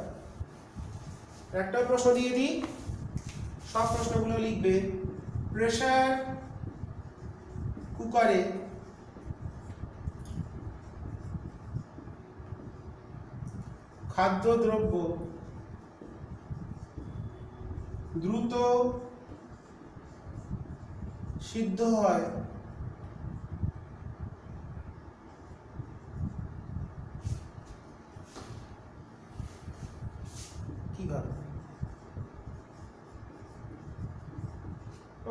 [SPEAKER 1] একটা প্রশ্ন দিয়ে দিই, সব প্রশ্নগুলো লিখবে। প্রেসার কুকারে খাদ্যদ্রব্য দ্রুত সিদ্ধ হয়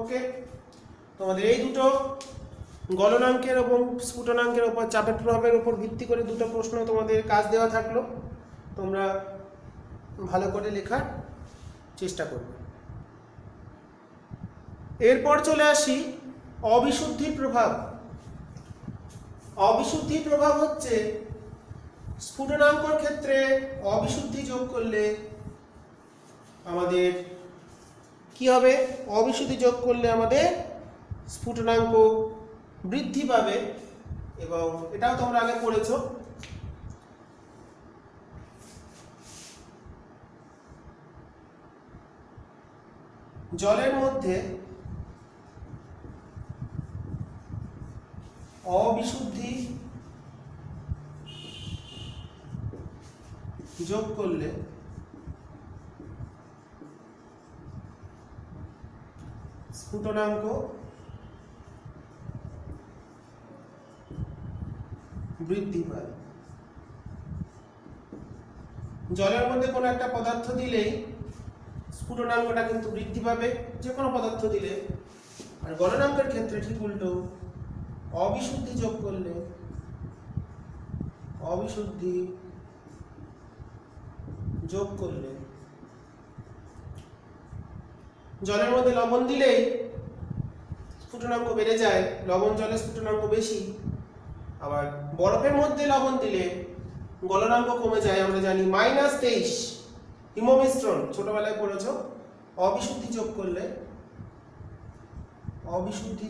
[SPEAKER 1] ওকে, তোমাদের এই দুটো গলনাঙ্কের এবং স্ফুটনাঙ্কের উপর চাপের প্রভাবের উপর ভিত্তি করে দুটো প্রশ্ন তোমাদের কাজ দেওয়া থাকলো, তোমরা ভালো করে লেখার চেষ্টা করবে। এরপর চলে আসি অবিশুদ্ধির প্রভাব। অবিশুদ্ধির প্রভাব হচ্ছে স্ফুটনাঙ্কর ক্ষেত্রে অবিশুদ্ধি যোগ করলে আমাদের কি হবে? অবিশুদ্ধি যোগ করলে আমাদের স্ফুটনাঙ্ক বৃদ্ধি পাবে, এবং এটাও তোমরা আগে পড়েছো। জলের মধ্যে অবিশুদ্ধি যোগ করলে স্ফুটনাঙ্ক বৃদ্ধি পায়। জলের মধ্যে কোনো একটা পদার্থ দিলেই স্ফুটনাঙ্কটা কিন্তু বৃদ্ধি পাবে, যে কোনো পদার্থ দিলে। আর গলনাঙ্কের ক্ষেত্রে ঠিক উল্টো, অবিশুদ্ধি যোগ করলে জলের মধ্যে লবণ দিলেই স্ফুটনাঙ্ক বেড়ে যায়, লবণ জলে স্ফুটনাঙ্ক বেশি। আবার বরফের মধ্যে লবণ দিলে গলনাঙ্ক কমে যায়, আমরা জানি -23 হিমমিশ্রণ ছোটবেলায় পড়েছো। অবিশুদ্ধি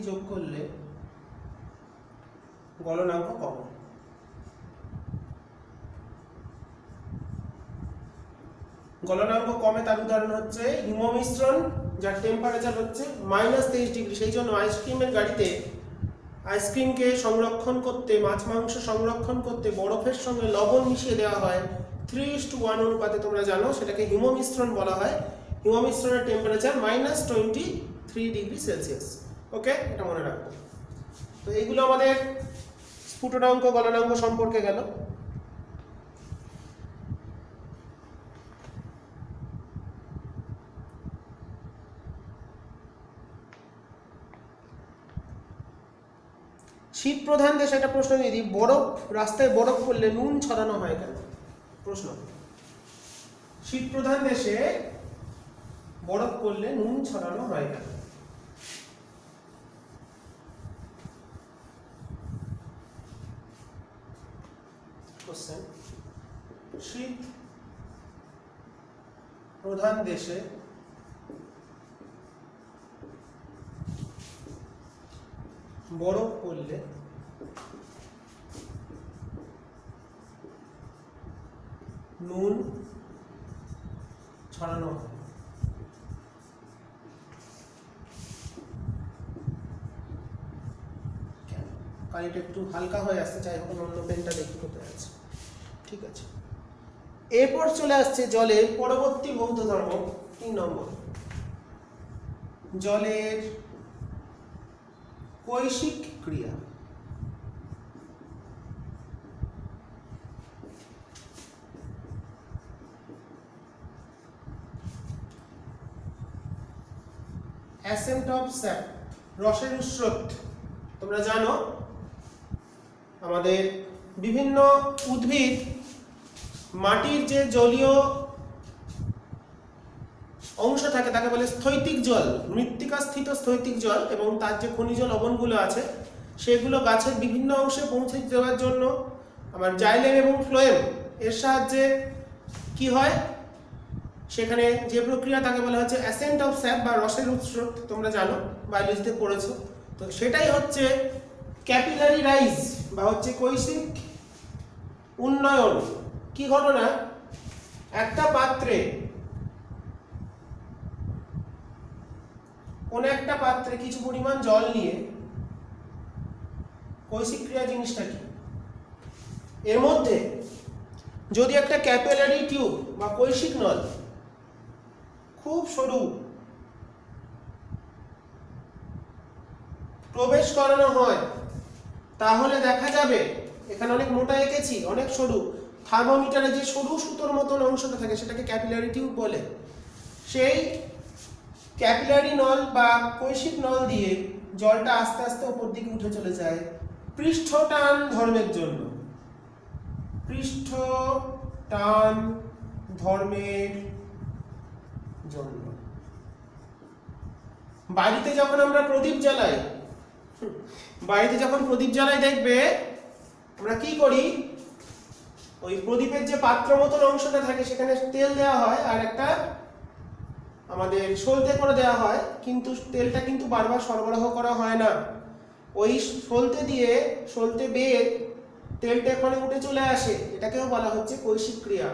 [SPEAKER 1] যোগ করলে গলনাঙ্ক কমে। গলনাঙ্ক কমে তার উদাহরণ হচ্ছে হিমমিশ্রণ, যার টেম্পারেচার হচ্ছে -23 ডিগ্রি। সেই জন্য আইসক্রিমের গাড়িতে আইসক্রিমকে সংরক্ষণ করতে, মাছ মাংস সংরক্ষণ করতে বরফের সঙ্গে লবণ মিশিয়ে দেওয়া হয় 3:1 অনুপাতে, তোমরা জানো সেটাকে হিমমিশ্রণ বলা হয়। হিমমিশ্রণের টেম্পারেচার -23 ডিগ্রি সেলসিয়াস। ওকে, এটা মনে রাখবো। তো এইগুলো আমাদের স্ফুটনাঙ্ক গলনাঙ্ক সম্পর্কে গেল। শীত প্রধান দেশে একটা প্রশ্ন দিয়ে দিই, রাস্তায় বরফ পড়লে নুন ছড়ানো হয় কেন? প্রশ্ন, শীত প্রধান দেশে বরফ পড়লে নুন ছড়ানো হয় কেন? কোশ্চেন, শীত প্রধান দেশে বরফ পড়লে নুন ছড়ানো হয়। কালিটা একটু হালকা হয়ে আসছে, যাই হোক অন্য পেনটা দেখি কোথায় আছে। ঠিক আছে, এরপর চলে আসছে জলের পরবর্তী ভৌত ধর্ম 3 নম্বর, জলের কৈশিক ক্রিয়া। অ্যাসেন্ট অফ স্যাপ, রসের স্রোত। তোমরা জানো আমাদের বিভিন্ন উদ্ভিদ মাটির যে জলীয় অংশ থাকে তাকে বলে স্থৈতিক জল, মৃত্তিকা স্থিত স্থৈতিক জল, এবং তার যে খনিজ লবণগুলো আছে সেগুলো গাছের বিভিন্ন অংশে পৌঁছে দেওয়ার জন্য আমার জাইলেম এবং ফ্লোয়েম এর সাহায্যে কি হয়, সেখানে যে প্রক্রিয়া তাকে বলা হচ্ছে অ্যাসেন্ট অফ স্যাপ বা রসের স্রোত। তোমরা জানো, বায়োলজিতে পড়েছো। তো সেটাই হচ্ছে ক্যাপিলারি রাইজ বা হচ্ছে কৈশিক উন্নয়ন। কি ঘটনা, একটা পাত্রে কোন একটা পাত্রে কিছু পরিমাণ জল নিয়ে, কৈশিক ক্রিয়া জিনিসটা কি, এর মধ্যে যদি একটা ক্যাপিলারি টিউব বা কৈশিক নল খুব সরু প্রবেশ করানো হয়, তাহলে দেখা যাবে, এখানে অনেক মোটা এঁকেছি, অনেক সরু, থার্মোমিটারে যে সরু সুতোর মতন অংশটা থাকে সেটাকে ক্যাপিলারি টিউব বলে। সেই ক্যাপিলারি নল বা কৈশিক নল দিয়ে জলটা আস্তে আস্তে উপর দিকে উঠে চলে যায় পৃষ্ঠটান ধর্মের জন্য। পৃষ্ঠটান ধর্মের জন্য। বাড়িতে যখন আমরা প্রদীপ জ্বালাই, দেখবে আমরা কি করি, ওই প্রদীপের যে পাত্র মতন অংশটা থাকে সেখানে তেল দেওয়া হয় আর একটা আমাদের সলতে করে দেওয়া হয়, কিন্তু তেলটা কিন্তু বারবার সরবরাহ করা হয় না। ওই সলতে বেয়ে তেলটা এখানে উঠে চলে আসে, এটাকেও বলা হচ্ছে কৈশিক ক্রিয়া।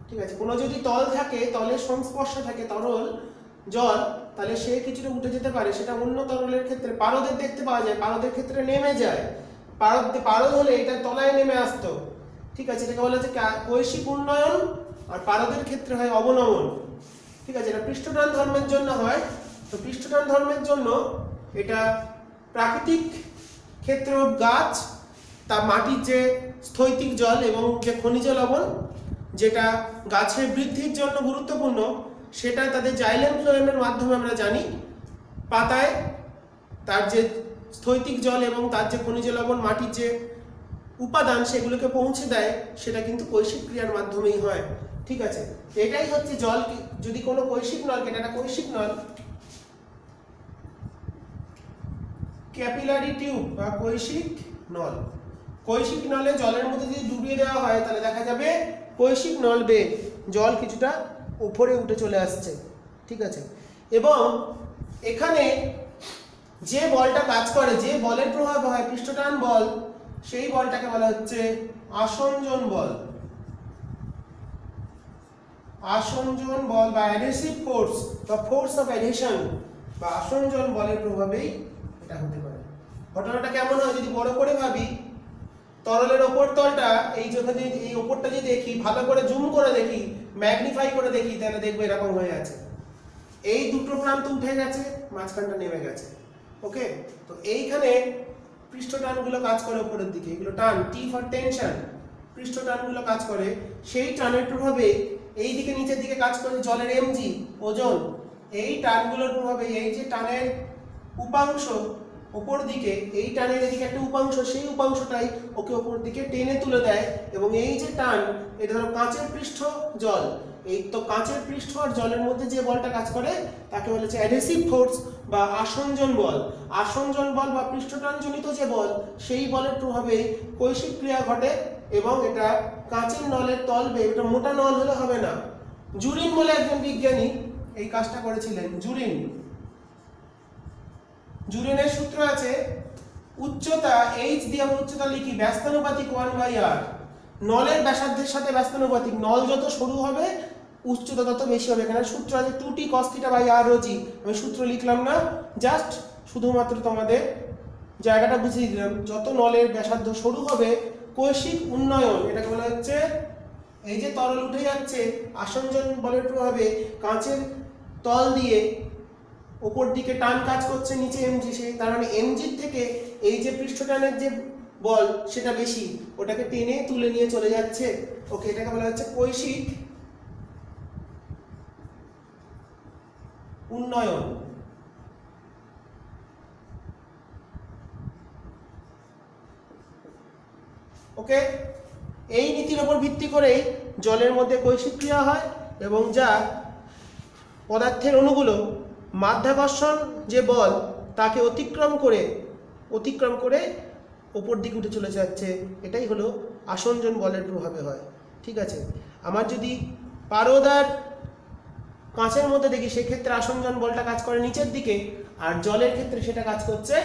[SPEAKER 1] ঠিক আছে, কোনো যদি তল থাকে, তলের সংস্পর্শে থাকে তরল জল, তাহলে সে কিছুটা উঠে যেতে পারে। সেটা অন্য তরলের ক্ষেত্রে পারদের দেখতে পাওয়া যায়, পারদের ক্ষেত্রে নেমে যায়। পারদ হলে এটা তলায় নেমে আসতো। ঠিক আছে, এটাকে বলা হচ্ছে কৈশিক উন্নয়ন, আর পারদের ক্ষেত্রে হয় অবনমন। ঠিক আছে, এটা পৃষ্ঠটান ধর্মের জন্য হয়। তো পৃষ্ঠটান ধর্মের জন্য এটা প্রাকৃতিক ক্ষেত্র গাছ, তা মাটির যে স্থৈতিক জল এবং যে খনিজ লবণ যেটা গাছের বৃদ্ধির জন্য গুরুত্বপূর্ণ, সেটা তাদের জাইলেম ফ্লোয়েমের মাধ্যমে আমরা জানি। পাতায় তার যে স্থৈতিক জল এবং তার যে খনিজ লবণ, মাটির যে উপাদান সেগুলোকে পৌঁছে দেয়, সেটা কিন্তু কৈশিক ক্রিয়ার মাধ্যমেই হয়। ঠিক আছে, এটাই হচ্ছে জল। যদি কোনো কৈশিক নল, এটা কৈশিক নল, ক্যাপিলারি টিউব বা কৈশিক নল। কৈশিক নলে জলের মধ্যে যদি ডুবিয়ে দেওয়া হয় তাহলে দেখা যাবে কৈশিক নল বেয়ে জল কিছুটা উপরে উঠে চলে আসছে। ঠিক আছে, এবং এখানে যে বলটা কাজ করে, যে বলের প্রভাব হয় পৃষ্ঠটান বল, সেই বলটাকে বলা হচ্ছে আসঞ্জন বল। আসঞ্জন বল বা অ্যাডহেসিভ ফোর্স বা ফোর্স অফ অ্যাডহেশন বা আসঞ্জন বলের প্রভাবেই এটা হতে পারে। ঘটনাটা কেমন হয় যদি বড় করে ভাবি, তরলের ওপর তলটা এই ওপরটা যদি দেখি, ভালো করে জুম করে দেখি, ম্যাগনিফাই করে দেখি, তাহলে দেখবো এরকম হয়ে আছে। এই দুটো প্রান্ত উঠে গেছে, মাঝখানটা নেমে গেছে। ওকে, তো এইখানে পৃষ্ঠটানগুলো কাজ করে উপরের দিকে, এগুলো টান, টি ফর টেনশন। পৃষ্ঠটানগুলো কাজ করে, সেই টানের প্রভাবে এই দিকে নিচের দিকে কাজ করে জলের এমজি ওজন। এই টানগুলোর প্রভাবে এই যে টানের উপাংশ উপর দিকে, এই টানের এদিকে একটা উপাংশ, সেই উপাংশটাই ওকে উপর দিকে টেনে তুলে দেয়। এবং এই যে টান, এটা ধরো কাঁচের পৃষ্ঠ জল, এই তো কাঁচের পৃষ্ঠ আর জলের মধ্যে যে বলটা কাজ করে তাকে বলা হচ্ছে অ্যাডহেসিভ ফোর্স বা আসঞ্জন বল। আসঞ্জন বল বা পৃষ্ঠটানজনিত যে বল, সেই বলের প্রভাবে কৈশিক ক্রিয়া ঘটে। এবং এটা কাঁচের নলের তল বেয়ে, এটা মোটা নল হলে হবে না। জুরিন বলে একজন বিজ্ঞানী এই কাজটা করেছিলেন। জুরিনের সূত্র আছে, উচ্চতা h দিয়ে আমরা উচ্চতা লিখি ব্যস্তানুপাতিক 1/r। নলের ব্যাসার্ধের সাথে ব্যস্তানুপাতিক, নল যত সরু হবে উচ্চতা তত বেশি হবে। এখানে সূত্র আছে 2t cos θ/r rho g। আমি সূত্র লিখলাম না, জাস্ট শুধুমাত্র তোমাদের জায়গাটা বুঝিয়ে দিলাম। যত নলের ব্যাসার্ধ সরু হবে কৈশিক উন্নয়ন, এটাকে বলা হচ্ছে, এই যে তরল উঠে যাচ্ছে আসঞ্জন বলের প্রভাবে কাঁচের তল দিয়ে উপর দিকে টান কাজ করছে, নিচে এমজি, সেই তার মানে এমজির থেকে এই যে পৃষ্ঠটানের যে বল সেটা বেশি, ওটাকে টেনে তুলে নিয়ে চলে যাচ্ছে। ওকে, এটাকে বলা হচ্ছে কৈশিক উন্নয়ন। ওকে, এই নীতির উপর ভিত্তি করেই জলের মধ্যে কৈশিক ক্রিয়া হয়, এবং যা পদার্থের অণুগুলো মাধ্যাকর্ষণ যে বল তাকে অতিক্রম করে ওপর দিকে উঠে চলে যাচ্ছে, এটাই হলো আসঞ্জন বলের প্রভাবে হয়। ঠিক আছে, আমার যদি পারদ আর কাঁচের মধ্যে দেখি, সেক্ষেত্রে আসঞ্জন বলটা কাজ করে নিচের দিকে, আর জলের ক্ষেত্রে সেটা কাজ করছে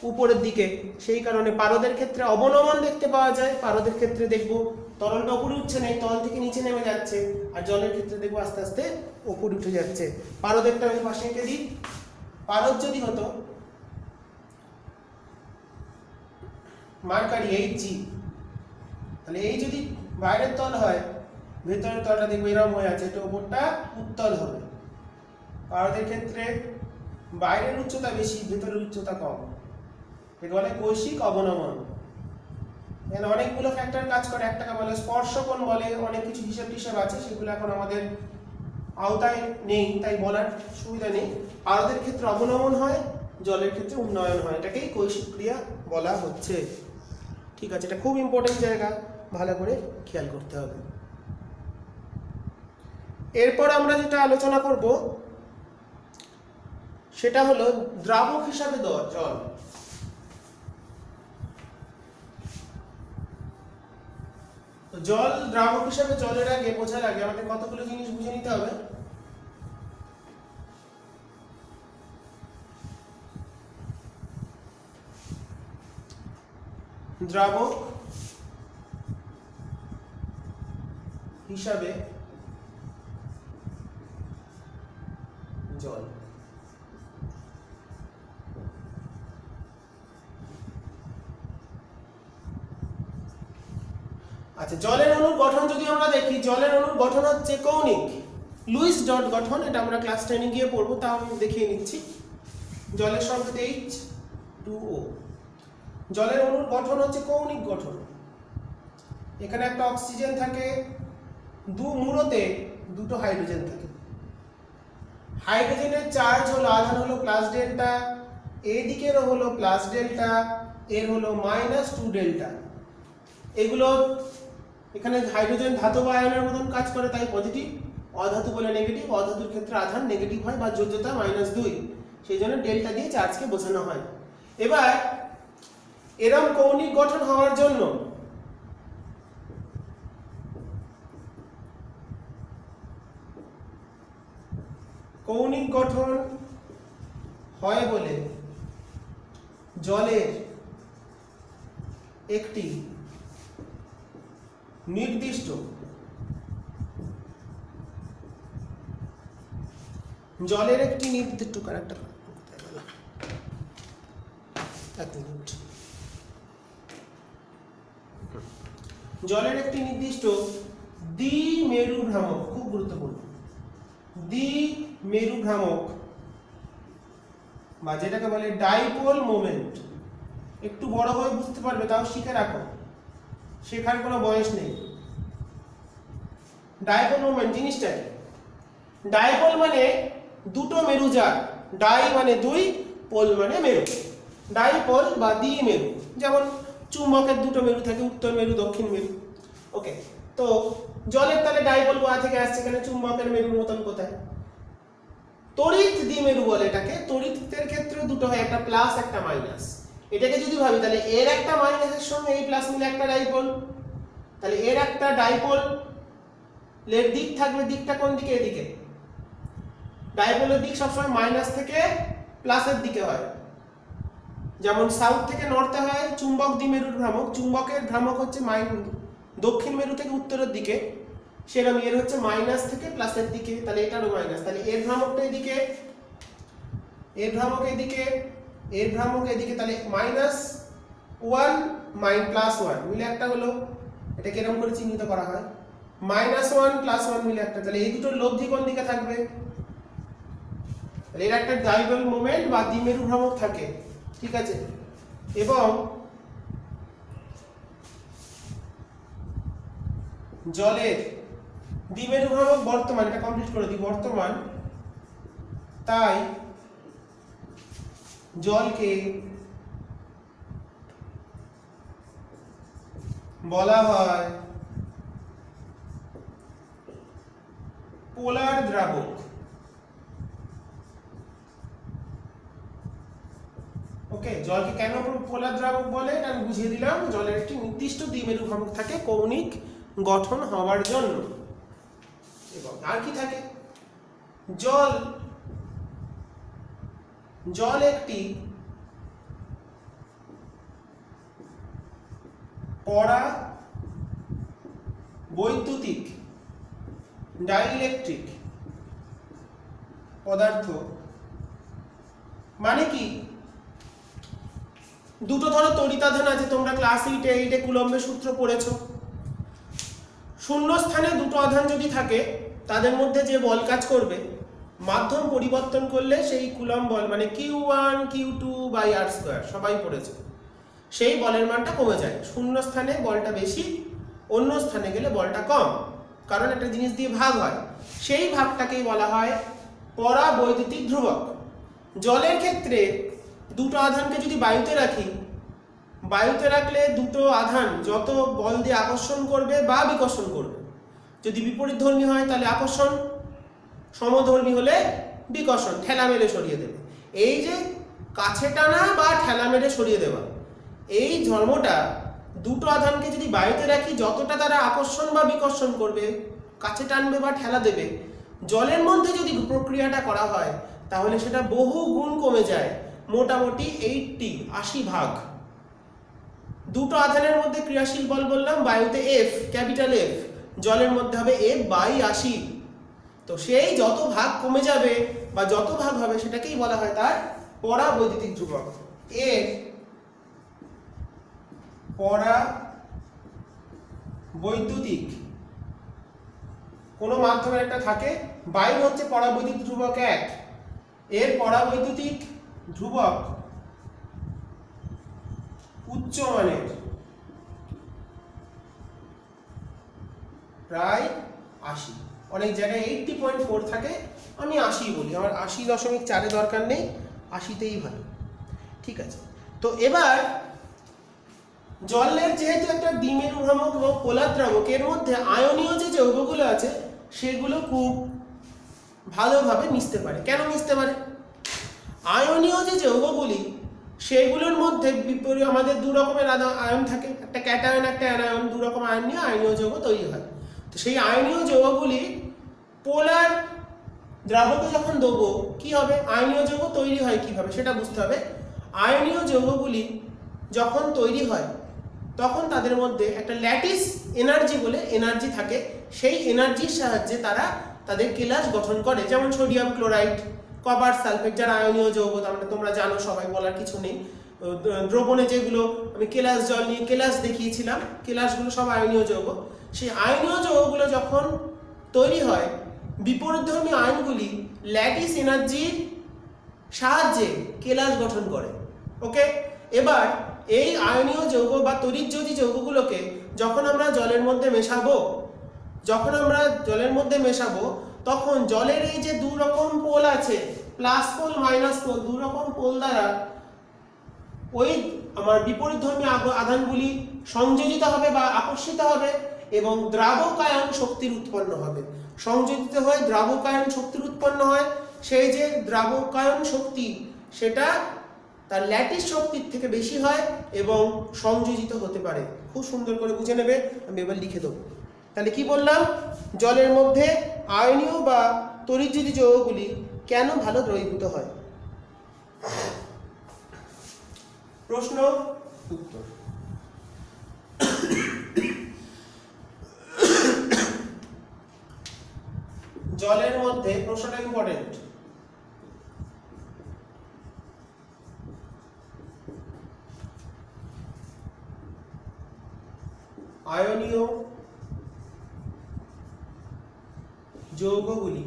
[SPEAKER 1] উপরের দিকে। সেই কারণে পারদের ক্ষেত্রে অবনমন দেখতে পাওয়া যায়, পারদের ক্ষেত্রে দেখবো তরলটা উপরে উঠছে না, তল থেকে নিচে নেমে যাচ্ছে, আর জলের ক্ষেত্রে দেখবো আস্তে আস্তে উপরে উঠে যাচ্ছে। পারদেরটা আমি পাশে এঁকে দিই। পারদ যদি হতো মার্কারি Hg, তাহলে এই যদি বাইরের তল হয়, ভেতরের তলটা দেখবো এরকম হয়ে আছে, এটা উপরটা উত্তল হবে। পারদের ক্ষেত্রে বাইরের উচ্চতা বেশি, ভেতরের উচ্চতা কম, এটা বলে কৈশিক অবনমন। এখানে অনেকগুলো ফ্যাক্টর কাজ করে, একটাকে বলে স্পর্শকোণ বলে, অনেক কিছু হিসাব আছে, সেগুলো এখন আমাদের আওতায় নেই, তাই বলার সুবিধা নেই। আরোদের ক্ষেত্রে অবনমন হয়, জলের ক্ষেত্রে উন্নয়ন হয়, এটাকেই কৈশিক ক্রিয়া বলা হচ্ছে। ঠিক আছে, এটা খুব ইম্পর্টেন্ট জায়গা, ভালো করে খেয়াল করতে হবে। এরপর আমরা যেটা আলোচনা করব সেটা হলো দ্রাবক হিসাবে জল। জল দ্রাবক হিসাবে জলের আগে বোঝার আগে আমাদের কতগুলো জিনিস বুঝে নিতে হবে। দ্রাবক হিসাবে জল, আচ্ছা জলের অণুর গঠন যদি আমরা দেখি, জলের অণুর গঠন হচ্ছে কৌণিক লুইস ডট গঠন। এটা আমরা ক্লাস 10 এ গিয়ে পড়বো, তাও আমি দেখিয়ে নিচ্ছি। জলের সংকেত H2O। জলের অণুর গঠন হচ্ছে কৌণিক গঠন। এখানে একটা অক্সিজেন থাকে, মূলতে দুটো হাইড্রোজেন থাকে। হাইড্রোজেনের চার্জ হলো, আধান হলো প্লাস ডেল্টা, এদিকেরও হলো প্লাস ডেল্টা, এর হলো -2 ডেল্টা। এগুলো এখানে হাইড্রোজেন ধাতব আয়নের মতন কাজ করে, তাই পজিটিভ, অধাতু বলে নেগেটিভ। অধাতুর ক্ষেত্রে আধান নেগেটিভ হয় বা যোজ্যতা -2, সেই জন্য ডেল্টা দিয়ে চার্জকে বোঝানো হয়। এবার এরম কৌণিক গঠন হওয়ার জন্য কৌণিক গঠন হয় বলে জলের একটি নির্দিষ্ট জলের একটি নির্দিষ্ট জলের একটি নির্দিষ্ট দ্বিমেরু ভ্রামক, খুব গুরুত্বপূর্ণ, দ্বিমেরু ভ্রামক বা যেটাকে বলে ডাইপোল মোমেন্ট। একটু বড় হয়ে বুঝতে পারবে, তাও শিখে রাখো, শেখার কোনো বয়স নেই। ডাইপোল মোমেন্ট জিনিসটা কি? ডাইপোল মানে দুটো মেরু যার, ডাই মানে দুই, পোল মানে মেরু, ডাইপোল বা দ্বিমেরু। যেমন চুম্বকের দুটো মেরু থাকে, উত্তর মেরু দক্ষিণ মেরু। ওকে, তো জলের তাহলে ডাইপোল গোয়া থেকে আসছে, এখানে চুম্বকের মেরুর মতন কোথায়? তড়িৎ দ্বিমেরু বলে এটাকে। তড়িতের ক্ষেত্রে দুটো হয়, একটা প্লাস একটা মাইনাস। এটাকে যদি ভাবি তাহলে এর একটা মাইনাসের সঙ্গে এই প্লাস মিলে একটা ডাইপোল, তাহলে এর একটা ডাইপোল এর দিক থাকবে, দিকটা কোন দিকে? এদিকে। ডাইপোলের দিক সবসময় মাইনাস থেকে প্লাসের দিকে হয়, যেমন সাউথ থেকে নর্থে হয়। চুম্বক দ্বিমেরুর ভ্রামক, চুম্বকের ভ্রামক হচ্ছে দক্ষিণ মেরু থেকে উত্তরের দিকে, সেরকম এর হচ্ছে মাইনাস থেকে প্লাসের দিকে, তাহলে এটারও মাইনাস। তাহলে এর ভ্রামকটা এদিকে, এর ভ্রামক এদিকে, এর ভ্রামক এদিকে, তাহলে -1 +1 মিলে একটা হলো। এটা কিরকম করে চিহ্নিত করা হয়? -1 +1 মিলে একটা, তাহলে এই দুটোর লব্ধি কোন দিকে থাকবে? তাহলে এর একটা ডাইপোল মোমেন্ট বা দ্বিমেরু ভ্রামক থাকে, ঠিক আছে। এবং জলের দ্বিমেরু ভ্রামক বর্তমান, এটা কমপ্লিট করে দিই, বর্তমান, তাই জলকে বলা হয় পোলার দ্রাবক। ওকে, জলকে কেন পোলার দ্রাবক বলে এটা আমি বুঝিয়ে দিলাম। জলের একটি নির্দিষ্ট দ্বিমেরু ভ্রামক থাকে কৌণিক গঠন হওয়ার জন্য। এবং আর কি থাকে? জল একটি পরা বৈদ্যুতিক ডাইইলেকট্রিক পদার্থ। মানে কি? দুটো ধরো তড়িতাধান আছে, তোমরা ক্লাস 8 এ কুলম্বের সূত্র পড়েছো। শূন্য স্থানে দুটো আধান যদি থাকে, তাদের মধ্যে যে বল কাজ করবে, মাধ্যম পরিবর্তন করলে সেই কুলম্ব বল মানে Q1 Q2/r², সবাই পড়েছে, সেই বলের মানটা কমে যায়। শূন্য স্থানে বলটা বেশি, অন্য স্থানে গেলে বলটা কম। কারণ একটা জিনিস দিয়ে ভাগ হয়, সেই ভাগটাকেই বলা হয় পরাবৈদ্যুতিক ধ্রুবক। জলের ক্ষেত্রে দুটো আধানকে যদি বায়ুতে রাখি, বায়ুতে রাখলে দুটো আধান যত বল দিয়ে আকর্ষণ করবে বা বিকর্ষণ করবে, যদি বিপরীতধর্মী হয় তাহলে আকর্ষণ, সমধর্মী হলে বিকর্ষণ, ঠেলা মেরে সরিয়ে দেবে। এই যে কাছে টানা বা ঠেলা মেরে সরিয়ে দেওয়া, এই ধর্মটা দুটো আধানকে যদি বায়ুতে রাখি যতটা তারা আকর্ষণ বা বিকর্ষণ করবে, কাছে টানবে বা ঠেলা দেবে, জলের মধ্যে যদি প্রক্রিয়াটা করা হয় তাহলে সেটা বহু গুণ কমে যায়, মোটামুটি 80 ভাগ। দুটো আধানের মধ্যে ক্রিয়াশীল বল বললাম বায়ুতে F, ক্যাপিটাল F, জলের মধ্যে হবে F/80। তো সেই যত ভাগ কমে যাবে বা যত ভাগ হবে সেটাকেই বলা হয় তার পরাবৈদ্যুতিক ধ্রুবক। এর পরাবৈদ্যুতিক কোনো মাধ্যমের একটা থাকে, বায়ু হচ্ছে পরাবৈদ্যুতিক ধ্রুবক 1, এর পরাবৈদ্যুতিক ধ্রুবক উচ্চ মানের, প্রায় 80। অনেক জায়গায় 80.4 থাকে, আমি 80 বলি, আমার 80.4 দরকার নেই, 80তেই ভালো। ঠিক আছে, তো এবার জলের যেহেতু একটা দ্বিমেরু ভ্রামক এবং পোলার দ্রাবক, এর মধ্যে আয়নীয় যে যৌগগুলো আছে সেগুলো খুব ভালোভাবে মিশতে পারে। কেন মিশতে পারে? আয়নীয় যে যৌগগুলি সেগুলোর মধ্যে আমাদের দু রকমের আয়ন থাকে, একটা ক্যাটায়ন একটা অ্যানায়ন, দু রকম আয়ন নিয়ে আয়নীয় যৌগ তৈরি হয়। তো সেই আয়নীয় যৌগগুলি পোলার দ্রাবকে যখন দেবো কি হবে, আয়নীয় যৌগ তৈরি হয় কিভাবে সেটা বুঝতে হবে। আয়নীয় যৌগগুলি যখন তৈরি হয় তখন তাদের মধ্যে একটা ল্যাটিস এনার্জি বলে এনার্জি থাকে, সেই এনার্জির সাহায্যে তারা তাদের কেলাস গঠন করে। যেমন সোডিয়াম ক্লোরাইড, কপার সালফেট, যারা আয়নীয় যৌগ, তার মানে তোমরা জানো, সবাই বলার কিছু নেই। দ্রবণে যেগুলো আমি কেলাস জল নিয়ে কেলাস দেখিয়েছিলাম, কেলাসগুলো সব আয়নীয় যৌগ। সেই আয়নীয় যৌগগুলো যখন তৈরি হয়, বিপরীতধর্মী আয়নগুলি ল্যাটিস এনার্জির সাহায্যে কেলাস গঠন করে। ওকে, এবার এই আয়নীয় যৌগ বা তড়িৎযোজী যৌগগুলোকে যখন আমরা জলের মধ্যে মেশাবো, তখন জলের এই যে দু রকম পোল আছে, প্লাস পোল মাইনাস পোল, দু রকম পোল দ্বারা ওই আমার বিপরীতধর্মী আধানগুলি সংযোজিত হবে বা আকর্ষিত হবে এবং দ্রাবকায়ন শক্তির উৎপন্ন হবে। সংযোজিত হয়ে দ্রাবকায়ন শক্তির উৎপন্ন হয়। সেই যে দ্রাবকায়ন শক্তি সেটা তার ল্যাটিস শক্তির থেকে বেশি হয় এবং সংযোজিত হতে পারে। খুব সুন্দর করে বুঝে নেবে, আমি এবার লিখে দেবো। তাহলে কি বললাম, জলের মধ্যে আয়নীয় বা তড়িৎযোজী যৌগগুলি কেন ভালো দ্রবীভূত হয়? প্রশ্ন উত্তর। জলের মধ্যে প্রশ্নটা ইম্পর্টেন্ট। আয়নীয় যৌগগুলি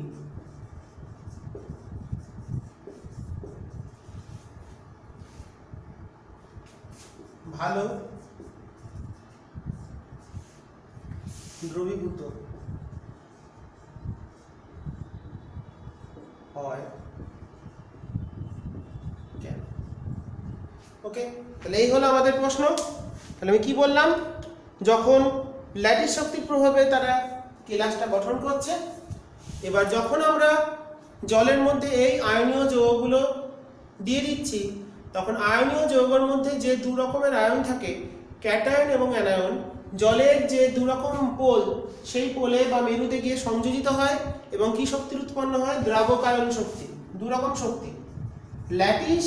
[SPEAKER 1] ভালো দ্রবীভূত হয় কেন? ওকে, তাহলে এই হলো আমাদের প্রশ্ন। তাহলে আমি কি বললাম, যখন ল্যাটিস শক্তির প্রভাবে তারা কেলাসটা গঠন করছে, এবার যখন আমরা জলের মধ্যে এই আয়নীয় যৌগগুলো দিয়ে দিচ্ছি, তখন আয়নীয় যৌগের মধ্যে যে দু রকমের আয়ন থাকে, ক্যাটায়ন এবং অ্যানায়ন, জলের যে দু রকম পোল, সেই পোলে বা মেরুতে গিয়ে সংযোজিত হয় এবং কি শক্তির উৎপন্ন হয়? দ্রাবকায়ন শক্তি। দু রকম শক্তি, ল্যাটিস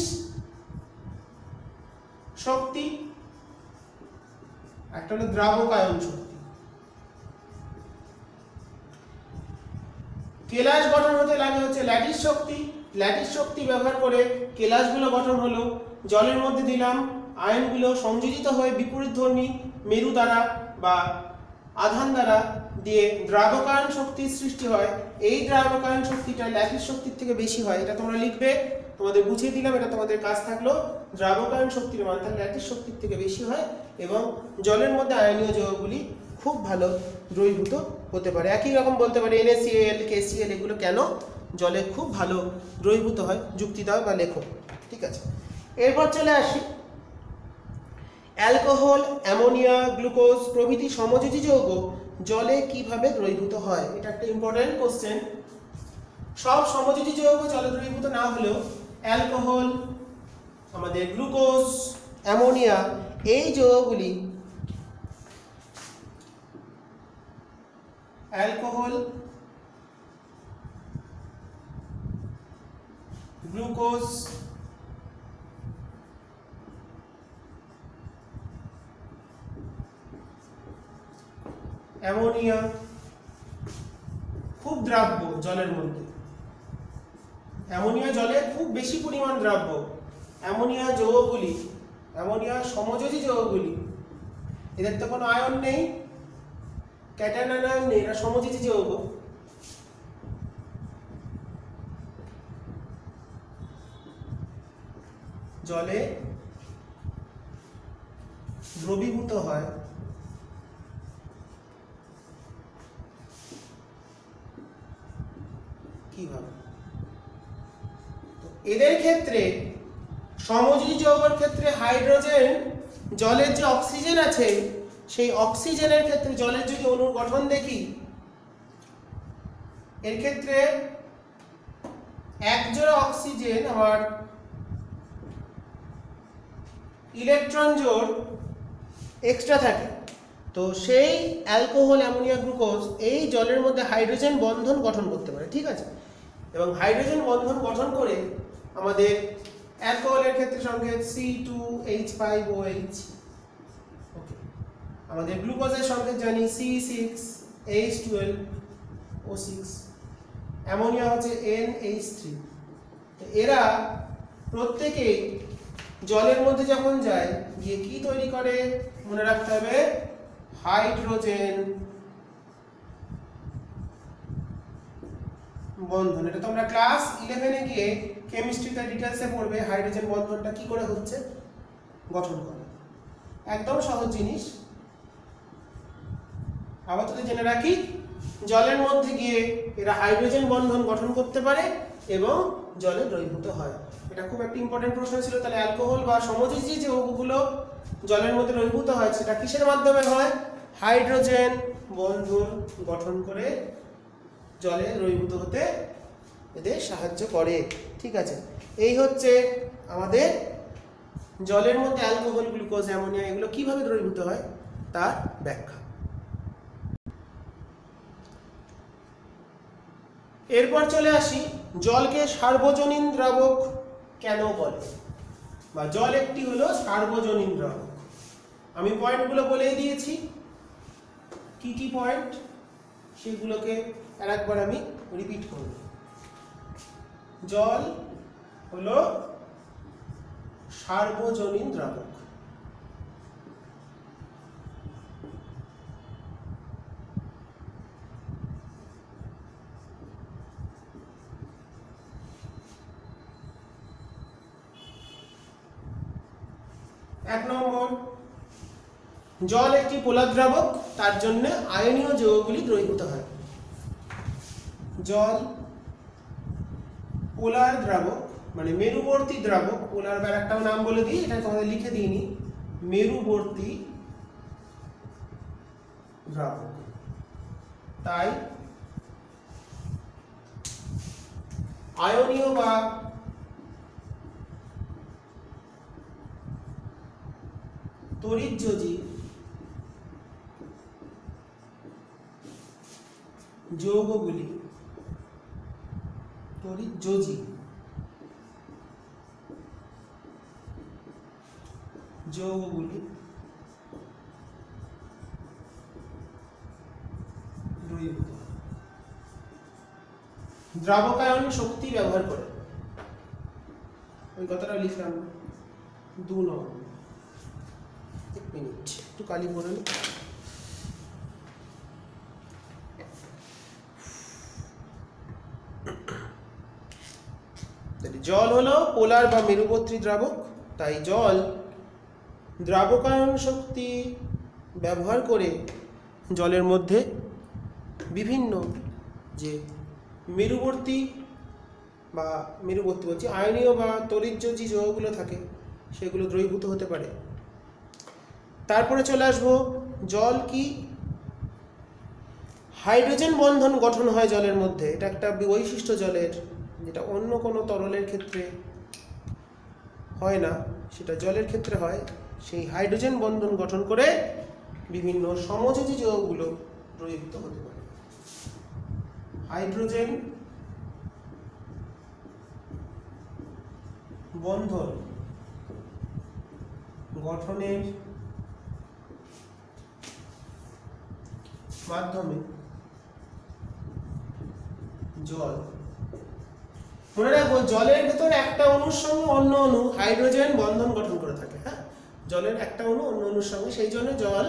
[SPEAKER 1] শক্তি, একটা হলো দ্রাবকায়ন শক্তি। কেলাস গঠন হতে লাগে হচ্ছে ল্যাটিস শক্তি। ল্যাটিস শক্তি ব্যবহার করে কেলাসগুলো গঠন হলো, জলের মধ্যে দিলাম, আয়নগুলো সংযোজিত হয়ে বিপরীতধর্মী মেরু দ্বারা বা আধান দ্বারা দিয়ে দ্রাবকায়ন শক্তির সৃষ্টি হয়। এই দ্রাবকায়ন শক্তিটা ল্যাটিস শক্তির থেকে বেশি হয়, এটা তোমরা লিখবে, তোমাদের বুঝিয়ে দিলাম, এটা তোমাদের কাজ থাকলো। দ্রাবকায়ন শক্তির মান তাহলে ল্যাটিস শক্তির থেকে বেশি হয় এবং জলের মধ্যে আয়নীয় যৌগগুলি খুব ভালো দ্রবীভূত হতে পারে। একই রকম বলতে পারি NaCl, KCl এগুলো কেন জলে খুব ভালো দ্রবীভূত হয়, যুক্তি দাও বা লেখো। ঠিক আছে, এরপর চলে আসি অ্যালকোহল, অ্যামোনিয়া, গ্লুকোজ প্রভৃতি সমযোজী যৌগ জলে কিভাবে দ্রবীভূত হয়। এটা একটা ইম্পর্টেন্ট কোশ্চেন। সব সমযোজী যৌগ জলে দ্রবীভূত না হলেও অ্যালকোহল, আমাদের গ্লুকোজ, অ্যামোনিয়া এই যৌগগুলি, অ্যালকোহল, গ্লুকোজ, অ্যামোনিয়া খুব দ্রাব্য জলের মধ্যে। অ্যামোনিয়া জলে খুব বেশি পরিমাণ দ্রাব্য। অ্যামোনিয়া যৌগগুলি, অ্যামোনিয়া সমযোজী যৌগগুলি, এদের তো কোনো আয়ন নেই, ক্যাটায়ন আয়ন নেই, এরা সমযোজী যৌগ। জলে দ্রবীভূত হয় কিভাবে? এদের ক্ষেত্রে সমযোজী যৌগের ক্ষেত্রে হাইড্রোজেন, জলের যে অক্সিজেন আছে সেই অক্সিজেনের ক্ষেত্রে জলের যদি অণুর গঠন দেখি, এর ক্ষেত্রে একজোড়া অক্সিজেন আবার ইলেকট্রন জোড় এক্সট্রা থাকে। তো সেই অ্যালকোহল, অ্যামোনিয়া, গ্লুকোজ এই জলের মধ্যে হাইড্রোজেন বন্ধন গঠন করতে পারে। ঠিক আছে, এবং হাইড্রোজেন বন্ধন গঠন করে আমাদের অ্যালকোহলের ক্ষেত্রে সংকেত C2H5OH, ওকে, আমাদের গ্লুকোজের সংকেত জানি C6H12O6, অ্যামোনিয়া হচ্ছে NH3। এরা প্রত্যেকেই জলের মধ্যে যখন যায় গিয়ে কি তৈরি করে মনে রাখতে হবে, হাইড্রোজেন বন্ধন। এটা তোমরা ক্লাস 11-এ গিয়ে কেমিস্ট্রিতে ডিটেইলসে পড়বে হাইড্রোজেন বন্ধনটা কি করে হচ্ছে, গঠন করে। একদম সহজ জিনিস। আবার যদি জেনে রাখি জলের মধ্যে গিয়ে এরা হাইড্রোজেন বন্ধন গঠন করতে পারে এবং জলে দ্রবীভূত হয়। এটা খুব একটা ইম্পর্টেন্ট প্রশ্ন ছিল। তাহলে অ্যালকোহল বা সমযোজী যে যৌগগুলো জলের মধ্যে দ্রবীভূত হয় সেটা কিসের মাধ্যমে হয়? হাইড্রোজেন বন্ধন গঠন করে জলে দ্রবীভূত হতে এদের সাহায্য করে। ঠিক আছে, এই হচ্ছে আমাদের জলের মধ্যে অ্যালকোহল, গ্লুকোজ, অ্যামোনিয়া এগুলো কিভাবে দ্রবীভূত হয় তার ব্যাখ্যা। এরপর চলে আসি জলকে সার্বজনীন দ্রাবক কেন বলে, বা জল একটি হলো সার্বজনীন দ্রাবক। আমি পয়েন্টগুলো বলেই দিয়েছি, কি কি পয়েন্ট সেগুলোকে আরেকবার আমি রিপিট করব। জল হলো সার্বজনীন দ্রাবক। এক নম্বর, জল একটি পোলার দ্রাবক, তার জন্য আয়নীয় যৌগগুলি দ্রবীভূত হয়। জল পোলার দ্রাবক মানে মেরুবর্তী দ্রাবক। পোলার বার একটাও নাম বলে দিই, এটা তোমাদের লিখে দিইনি, মেরুবর্তী দ্রাবক। তাই আয়নীয় বা তড়িৎযোজী যৌগগুলি, তড়িৎযোজী যৌগগুলি দ্রবীভূত হয় দ্রাবকায়ন শক্তি ব্যবহার করে। ওই কথাটা লিখলাম 2 নম্বর। এক মিনিট, একটু কালি পড়ে নি। জল হলো পোলার বা মেরুবর্তী দ্রাবক, তাই জল দ্রাবকায়ন শক্তি ব্যবহার করে জলের মধ্যে বিভিন্ন যে মেরুবর্তী বলছি আয়নীয় বা তড়িৎজ যে যৌগগুলো থাকে সেগুলো দ্রবীভূত হতে পারে। তারপরে চলে আসবো, জল কি হাইড্রোজেন বন্ধন গঠন হয় জলের মধ্যে। এটা একটা বৈশিষ্ট্য জলের, যেটা অন্য কোনো তরলের ক্ষেত্রে হয় না, সেটা জলের ক্ষেত্রে হয়। সেই হাইড্রোজেন বন্ধন গঠন করে বিভিন্ন সমযোজী যৌগগুলো দ্রবীভূত হতে পারে। হাইড্রোজেন বন্ধন গঠনের মাধ্যমে জল, মনে রাখবো জলের ভেতরে একটা অণুর সঙ্গে অন্য অণু হাইড্রোজেন বন্ধন গঠন করে থাকে। হ্যাঁ, জলের একটা অণু অন্য অণুর সঙ্গে, সেই জন্য জল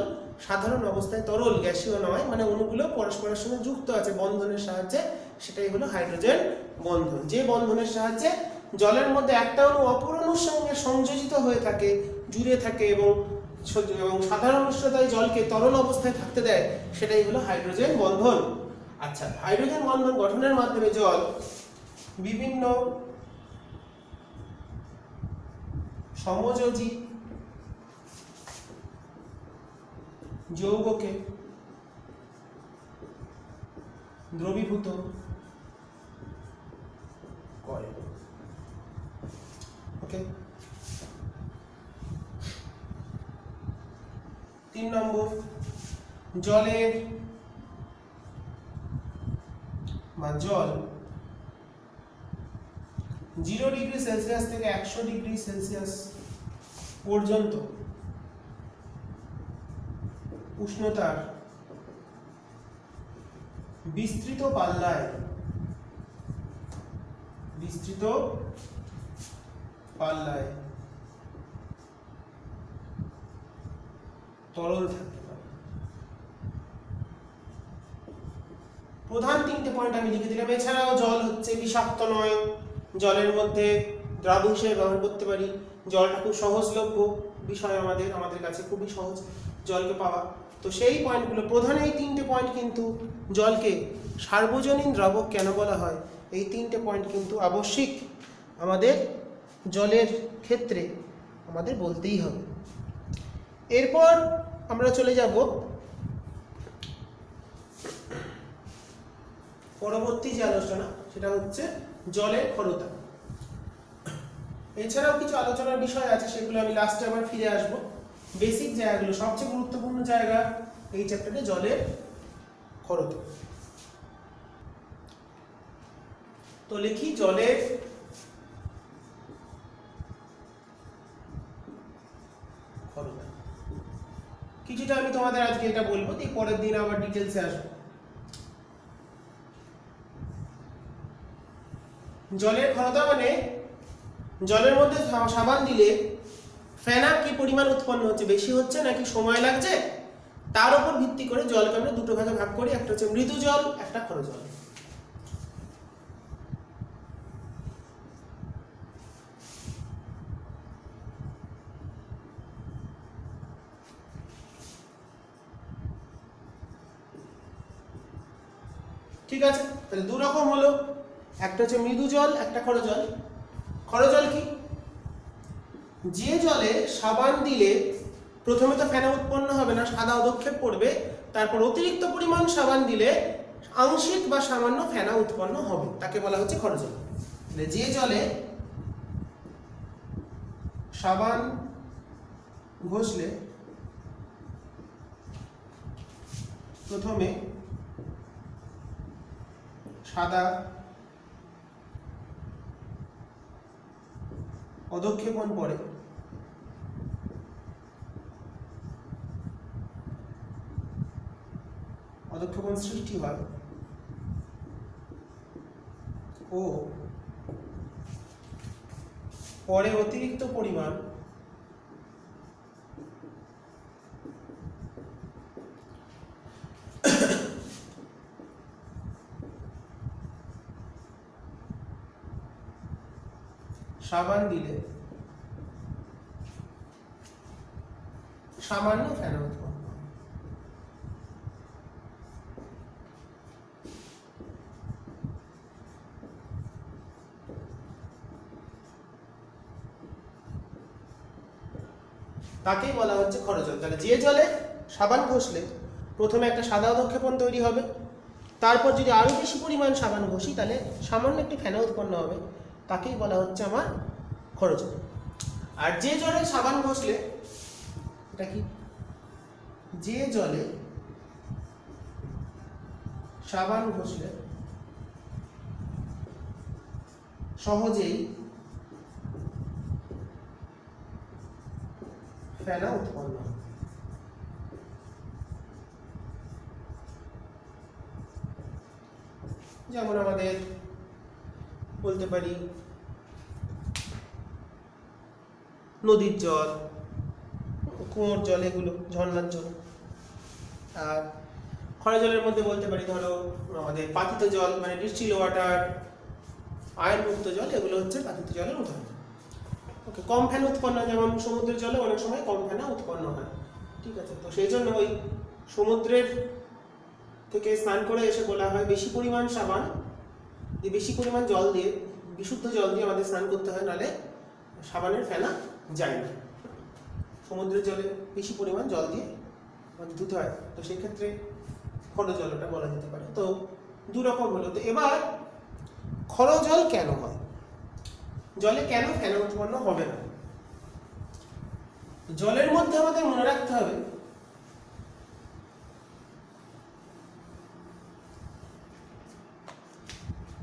[SPEAKER 1] সাধারণ অবস্থায় তরল, গ্যাসীয় নয়, মানে অণুগুলো পরস্পরের সঙ্গে যুক্ত আছে বন্ধনের সাহায্যে, সেটাই হলো হাইড্রোজেন বন্ধন। যে বন্ধনের সাহায্যে জলের মধ্যে একটা অণু অপর অণুর সঙ্গে সংযোজিত হয়ে থাকে, জুড়ে থাকে এবং সাধারণ উষ্ণতায় জলকে তরল অবস্থায় থাকতে দেয়, সেটাই হলো হাইড্রোজেন বন্ধন। আচ্ছা, হাইড্রোজেন বন্ধন গঠনের মাধ্যমে জল বিভিন্ন সমযোজী যৌগকে দ্রবীভূত করে। ওকে, 3 নম্বর, জলের বা জল 0 ডিগ্রি সেলসিয়াস থেকে 100 ডিগ্রি সেলসিয়াস পর্যন্ত উষ্ণতার বিস্তৃত পাল্লায় তরল থাকতে পারে। প্রধান 3টে পয়েন্ট আমি লিখে দিলাম। এছাড়াও জল হচ্ছে বিষাক্ত নয়, জলের মধ্যে দ্রাবক হিসেবে ব্যবহার করতে পারি, জলটা খুব সহজলভ্য বিষয়, আমাদের কাছে খুবই সহজ জলকে পাওয়া। তো সেই পয়েন্টগুলো, প্রধান এই 3টে পয়েন্ট কিন্তু জলকে সার্বজনীন দ্রাবক কেন বলা হয়, এই 3টে পয়েন্ট কিন্তু আবশ্যিক আমাদের জলের ক্ষেত্রে আমাদের বলতেই হবে। এরপর আমরা চলে যাব পরবর্তী যে আলোচনা, সেটা হচ্ছে জলের ক্ষরতা। এছাড়াও কিছু আলোচনার বিষয় আছে, সেগুলো আমি লাস্টে আবার ফিরে আসব। বেসিক জায়গাগুলো, সবচেয়ে গুরুত্বপূর্ণ জায়গা এই চ্যাপ্টারে জলের ক্ষরতা। তো লিখি জলের ক্ষরতা। কিছুটা আমি তোমাদের আজকে এটা বলবো, দিয়ে পরের দিন আবার ডিটেলসে আসবো। জলের ক্ষরতা মানে জলের মধ্যে সাবান দিলে ফেনা কি পরিমাণ উৎপন্ন হচ্ছে, বেশি হচ্ছে নাকি সময় লাগছে, তার উপর ভিত্তি করে জলকে আমরা দুটো ভাগে ভাগ করি। একটা হচ্ছে মৃদু জল, একটা ক্ষর জল। ঠিক আছে, তাহলে দু রকম হলো, একটা হচ্ছে মৃদু জল, একটা ক্ষর জল। ক্ষর জল কি? যে জলে সাবান দিলে প্রথমে তো ফেনা উৎপন্ন হবে না, সাদা অধক্ষেপ পড়বে, তারপর অতিরিক্ত পরিমাণ সাবান দিলে আংশিক বা সামান্য ফেনা উৎপন্ন হবে, তাকে বলা হচ্ছে ক্ষর জল। যে জলে সাবান ঘষলে প্রথমে সাদা অধক্ষেপণ পড়ে, অধক্ষেপণ সৃষ্টি হয় ও পরে অতিরিক্ত পরিমাণ সাবান দিলে সামান্য ফেনা উৎপন্ন। তাকেই বলা হচ্ছে ক্ষরজল। তাহলে যে জলে সাবান ঘষলে প্রথমে একটা সাদা অধঃক্ষেপণ তৈরি হবে, তারপর যদি আরও বেশি পরিমাণ সাবান ঘষি তাহলে সামান্য একটি ফেনা উৎপন্ন হবে, তাকেই বলা হচ্ছে আমার ক্ষরজল। আর যে জলে সাবান ঘষলে, এটা কি, যে জলে সাবান ঘষলে সহজেই ফেনা উৎপন্ন হয়, যেমন আমাদের বলতে পারি নদীর জল, কুয়োর জল, এগুলো ঝর্ণার জল। আর খরা জলের মধ্যে বলতে পারি ধরো আমাদের পাতিত জল, মানে ডিস্টিল ওয়াটার, আয়নমুক্ত জল, এগুলো হচ্ছে পাতিত জলের উদাহরণ। ওকে, কম ফেনা উৎপন্ন, যেমন সমুদ্রের জলে অনেক সময় কম ফেনা উৎপন্ন হয়, ঠিক আছে। তো সেই জন্য ওই সমুদ্রের থেকে স্নান করে এসে বলা হয় বেশি পরিমাণ সাবান দিয়ে, বেশি পরিমাণ জল দিয়ে, বিশুদ্ধ জল দিয়ে আমাদের স্নান করতে হয়, নাহলে সাবানের ফেনা যায় না। সমুদ্রের জলে বেশি পরিমাণ জল দিয়ে ধুতে হয়, তো সেক্ষেত্রে ক্ষরজলটা বলা যেতে পারে। তো দু রকম হলো। তো এবার ক্ষরজল কেন হয়, জলে কেন ফেনা উৎপন্ন হবে না? জলের মধ্যে আমাদের মনে রাখতে হবে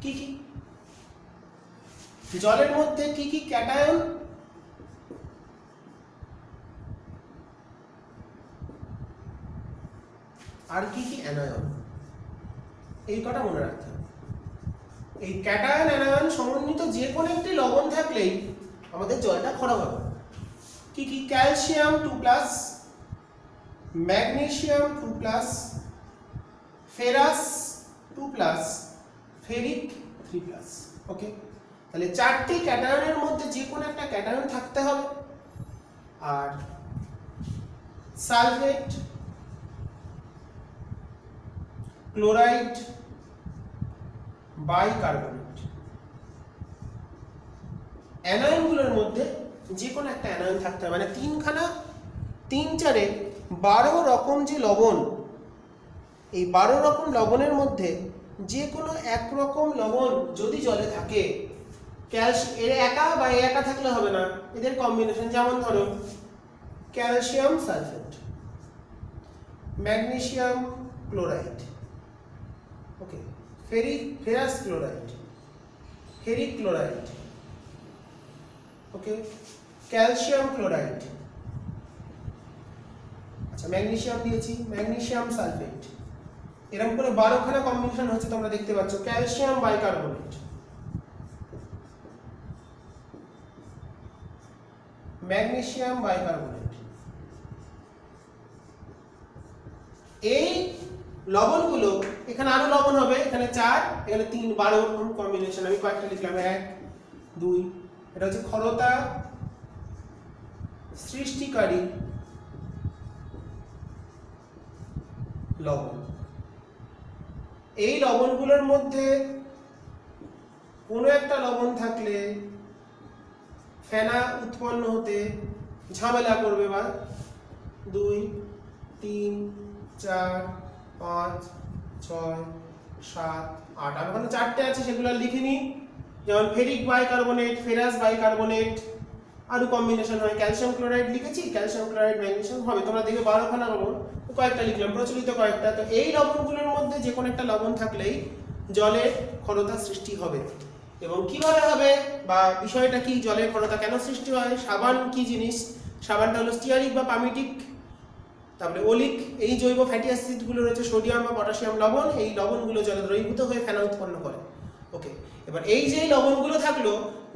[SPEAKER 1] কি কি, জলের মধ্যে কি কি ক্যাটায়ন আর কি কি অ্যানায়ন, এই কটা মনে রাখতে হবে। এই ক্যাটায়ন অ্যানায়ন সমন্বিত যে কোনো একটি লবণ থাকলেই আমাদের জলটা ক্ষরক হবে। কি কি? Calcium 2+, magnesium 2+, ferrous 2+, ferric 3+। ওকে, তাহলে চারটি ক্যাটায়নের মধ্যে যে কোনো একটা ক্যাটায়ন থাকতে হবে। আর সালফেট, ক্লোরাইড, বাইকার্বনেট, অ্যানায়নগুলোর মধ্যে যে কোনো একটা অ্যানায়ন থাকতে হবে। মানে 12 রকম যে লবণ, এই 12 রকম লবণের মধ্যে যে কোনো এক রকম লবণ যদি জলে থাকে, এর একা বা একা থাকলে হবে না, এদের কম্বিনেশন। যেমন ধরো ক্যালসিয়াম সালফেট, ম্যাগনেসিয়াম ক্লোরাইড, ওকে, ফেরাস ক্লোরাইড, ফেরিক ক্লোরাইড, ওকে, ক্যালসিয়াম ক্লোরাইড, আচ্ছা ম্যাগনেসিয়াম দিয়েছি, ম্যাগনেসিয়াম সালফেট, এরকম করে 12খানা কম্বিনেশন হচ্ছে, তোমরা দেখতে পাচ্ছ। ক্যালসিয়াম বাইকার্বনেট, ম্যাগনেসিয়াম বাইকার্বনেট, এই লবণগুলো, এখানে আরো লবণ হবে, এখানে 4, এখানে 3, 12 রকম কম্বিনেশন। আমি কয়েকটা লিখলাম, 1, 2, এটা হচ্ছে ক্ষরতা সৃষ্টিকারী লবণ। এই লবণগুলোর মধ্যে কোনো একটা লবণ থাকলে ফেনা উৎপন্ন হতে ঝামেলা করবে, বা 2, 3, 4, 5, 6, 7, 8, আর ওখানে 4টে আছে, সেগুলো লিখে নিই। যেমন ফেরিক বাইকার্বনেট, ফেরাস বাইকার্বনেট, আরো কম্বিনেশন হয়। ক্যালসিয়াম ক্লোরাইড লিখেছি, ক্যালসিয়াম ক্লোরাইড ম্যাগনেসিয়াম হবে, তোমরা দেখবে 12খানা লবণ, কয়েকটা লিখলাম, প্রচলিত কয়েকটা। তো এই লবণগুলোর মধ্যে যে কোনো একটা লবণ থাকলেই জলে ক্ষরতা সৃষ্টি হবে। এবং কিভাবে হবে, বা বিষয়টা কি, জলের ক্ষরতা কেন সৃষ্টি হয়, সাবান কি জিনিস, সাবানটা হলো স্টিয়ারিক বা পামিটিক, তারপরে ওলিক, এই জৈব ফ্যাটি অ্যাসিডগুলো রয়েছে, সোডিয়াম বা পটাশিয়াম লবণ, এই লবণগুলো জলে দ্রবীভূত হয়ে ফেনা উৎপন্ন করে। ওকে, এবার এই যে লবণগুলো থাকলো,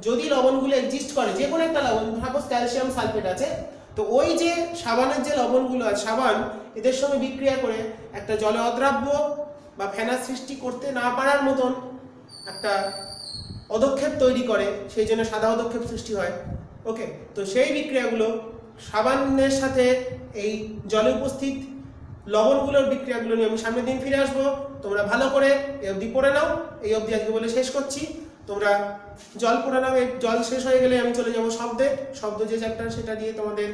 [SPEAKER 1] যদি লবণগুলো এক্সিস্ট করে, যে কোনো একটা লবণ, সাপোজ ক্যালসিয়াম সালফেট আছে, তো ওই যে সাবানের যে লবণগুলো আছে, সাবান এদের সঙ্গে বিক্রিয়া করে একটা জলে অদ্রাব্য বা ফেনা সৃষ্টি করতে না পারার মতন একটা অধক্ষেপ তৈরি করে, সেই জন্য সাদা অধক্ষেপ সৃষ্টি হয়। ওকে, তো সেই বিক্রিয়াগুলো সাবানের সাথে এই জলে উপস্থিত লবণগুলোর বিক্রিয়াগুলো নিয়ে আমি সামনের দিন ফিরে আসবো। তোমরা ভালো করে এই অবধি পড়ে নাও। এই অবধি আজকে বলে শেষ করছি। তোমরা জল পড়ে নাও, এই জল শেষ হয়ে গেলে আমি চলে যাবো শব্দে। শব্দ যে চ্যাপ্টার, সেটা দিয়ে তোমাদের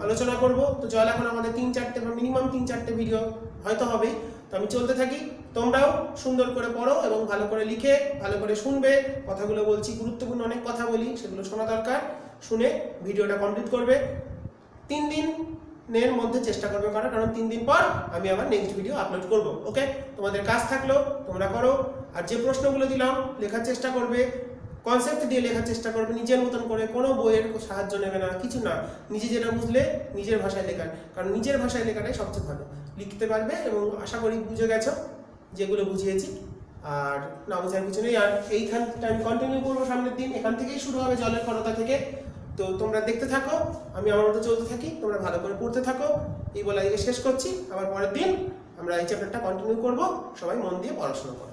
[SPEAKER 1] আলোচনা করব। তো জল এখন আমাদের 3-4টে বা মিনিমাম 3-4টে ভিডিও হয়তো হবেই। তো আমি চলতে থাকি, তোমরাও সুন্দর করে পড়ো এবং ভালো করে লিখে ভালো করে শুনবে। কথাগুলো বলছি, গুরুত্বপূর্ণ অনেক কথা বলি, সেগুলো শোনা দরকার। শুনে ভিডিওটা কমপ্লিট করবে। 3 দিনের মধ্যে চেষ্টা করবে করার, কারণ 3 দিন পর আমি আবার নেক্সট ভিডিও আপলোড করব। ওকে, তোমাদের কাজ থাকলো, তোমরা করো। আর যে প্রশ্নগুলো দিলাম লেখার চেষ্টা করবে, কনসেপ্ট দিয়ে লেখার চেষ্টা করবে নিজের মতন করে, কোনো বইয়ের সাহায্য নেবে না, কিছু না। নিজে যেটা বুঝলে নিজের ভাষায় লেখার, কারণ নিজের ভাষায় লেখাটাই সবচেয়ে ভালো। লিখতে পারবে এবং আশা করি বুঝে গেছো যেগুলো বুঝিয়েছি। আর না বোঝার কিছু নেই। আর এইখানটা আমি কন্টিনিউ করবো সামনের দিন, এখান থেকেই শুরু হবে জলের ক্ষরতা থেকে। তো তোমরা দেখতে থাকো, আমি আমার মতো চলতে থাকি, তোমরা ভালো করে পড়তে থাকো। এই বলে আজকে শেষ করছি। আবার পরের দিন আমরা এই চ্যাপ্টারটা কন্টিনিউ করবো। সবাই মন দিয়ে পড়াশোনা করো।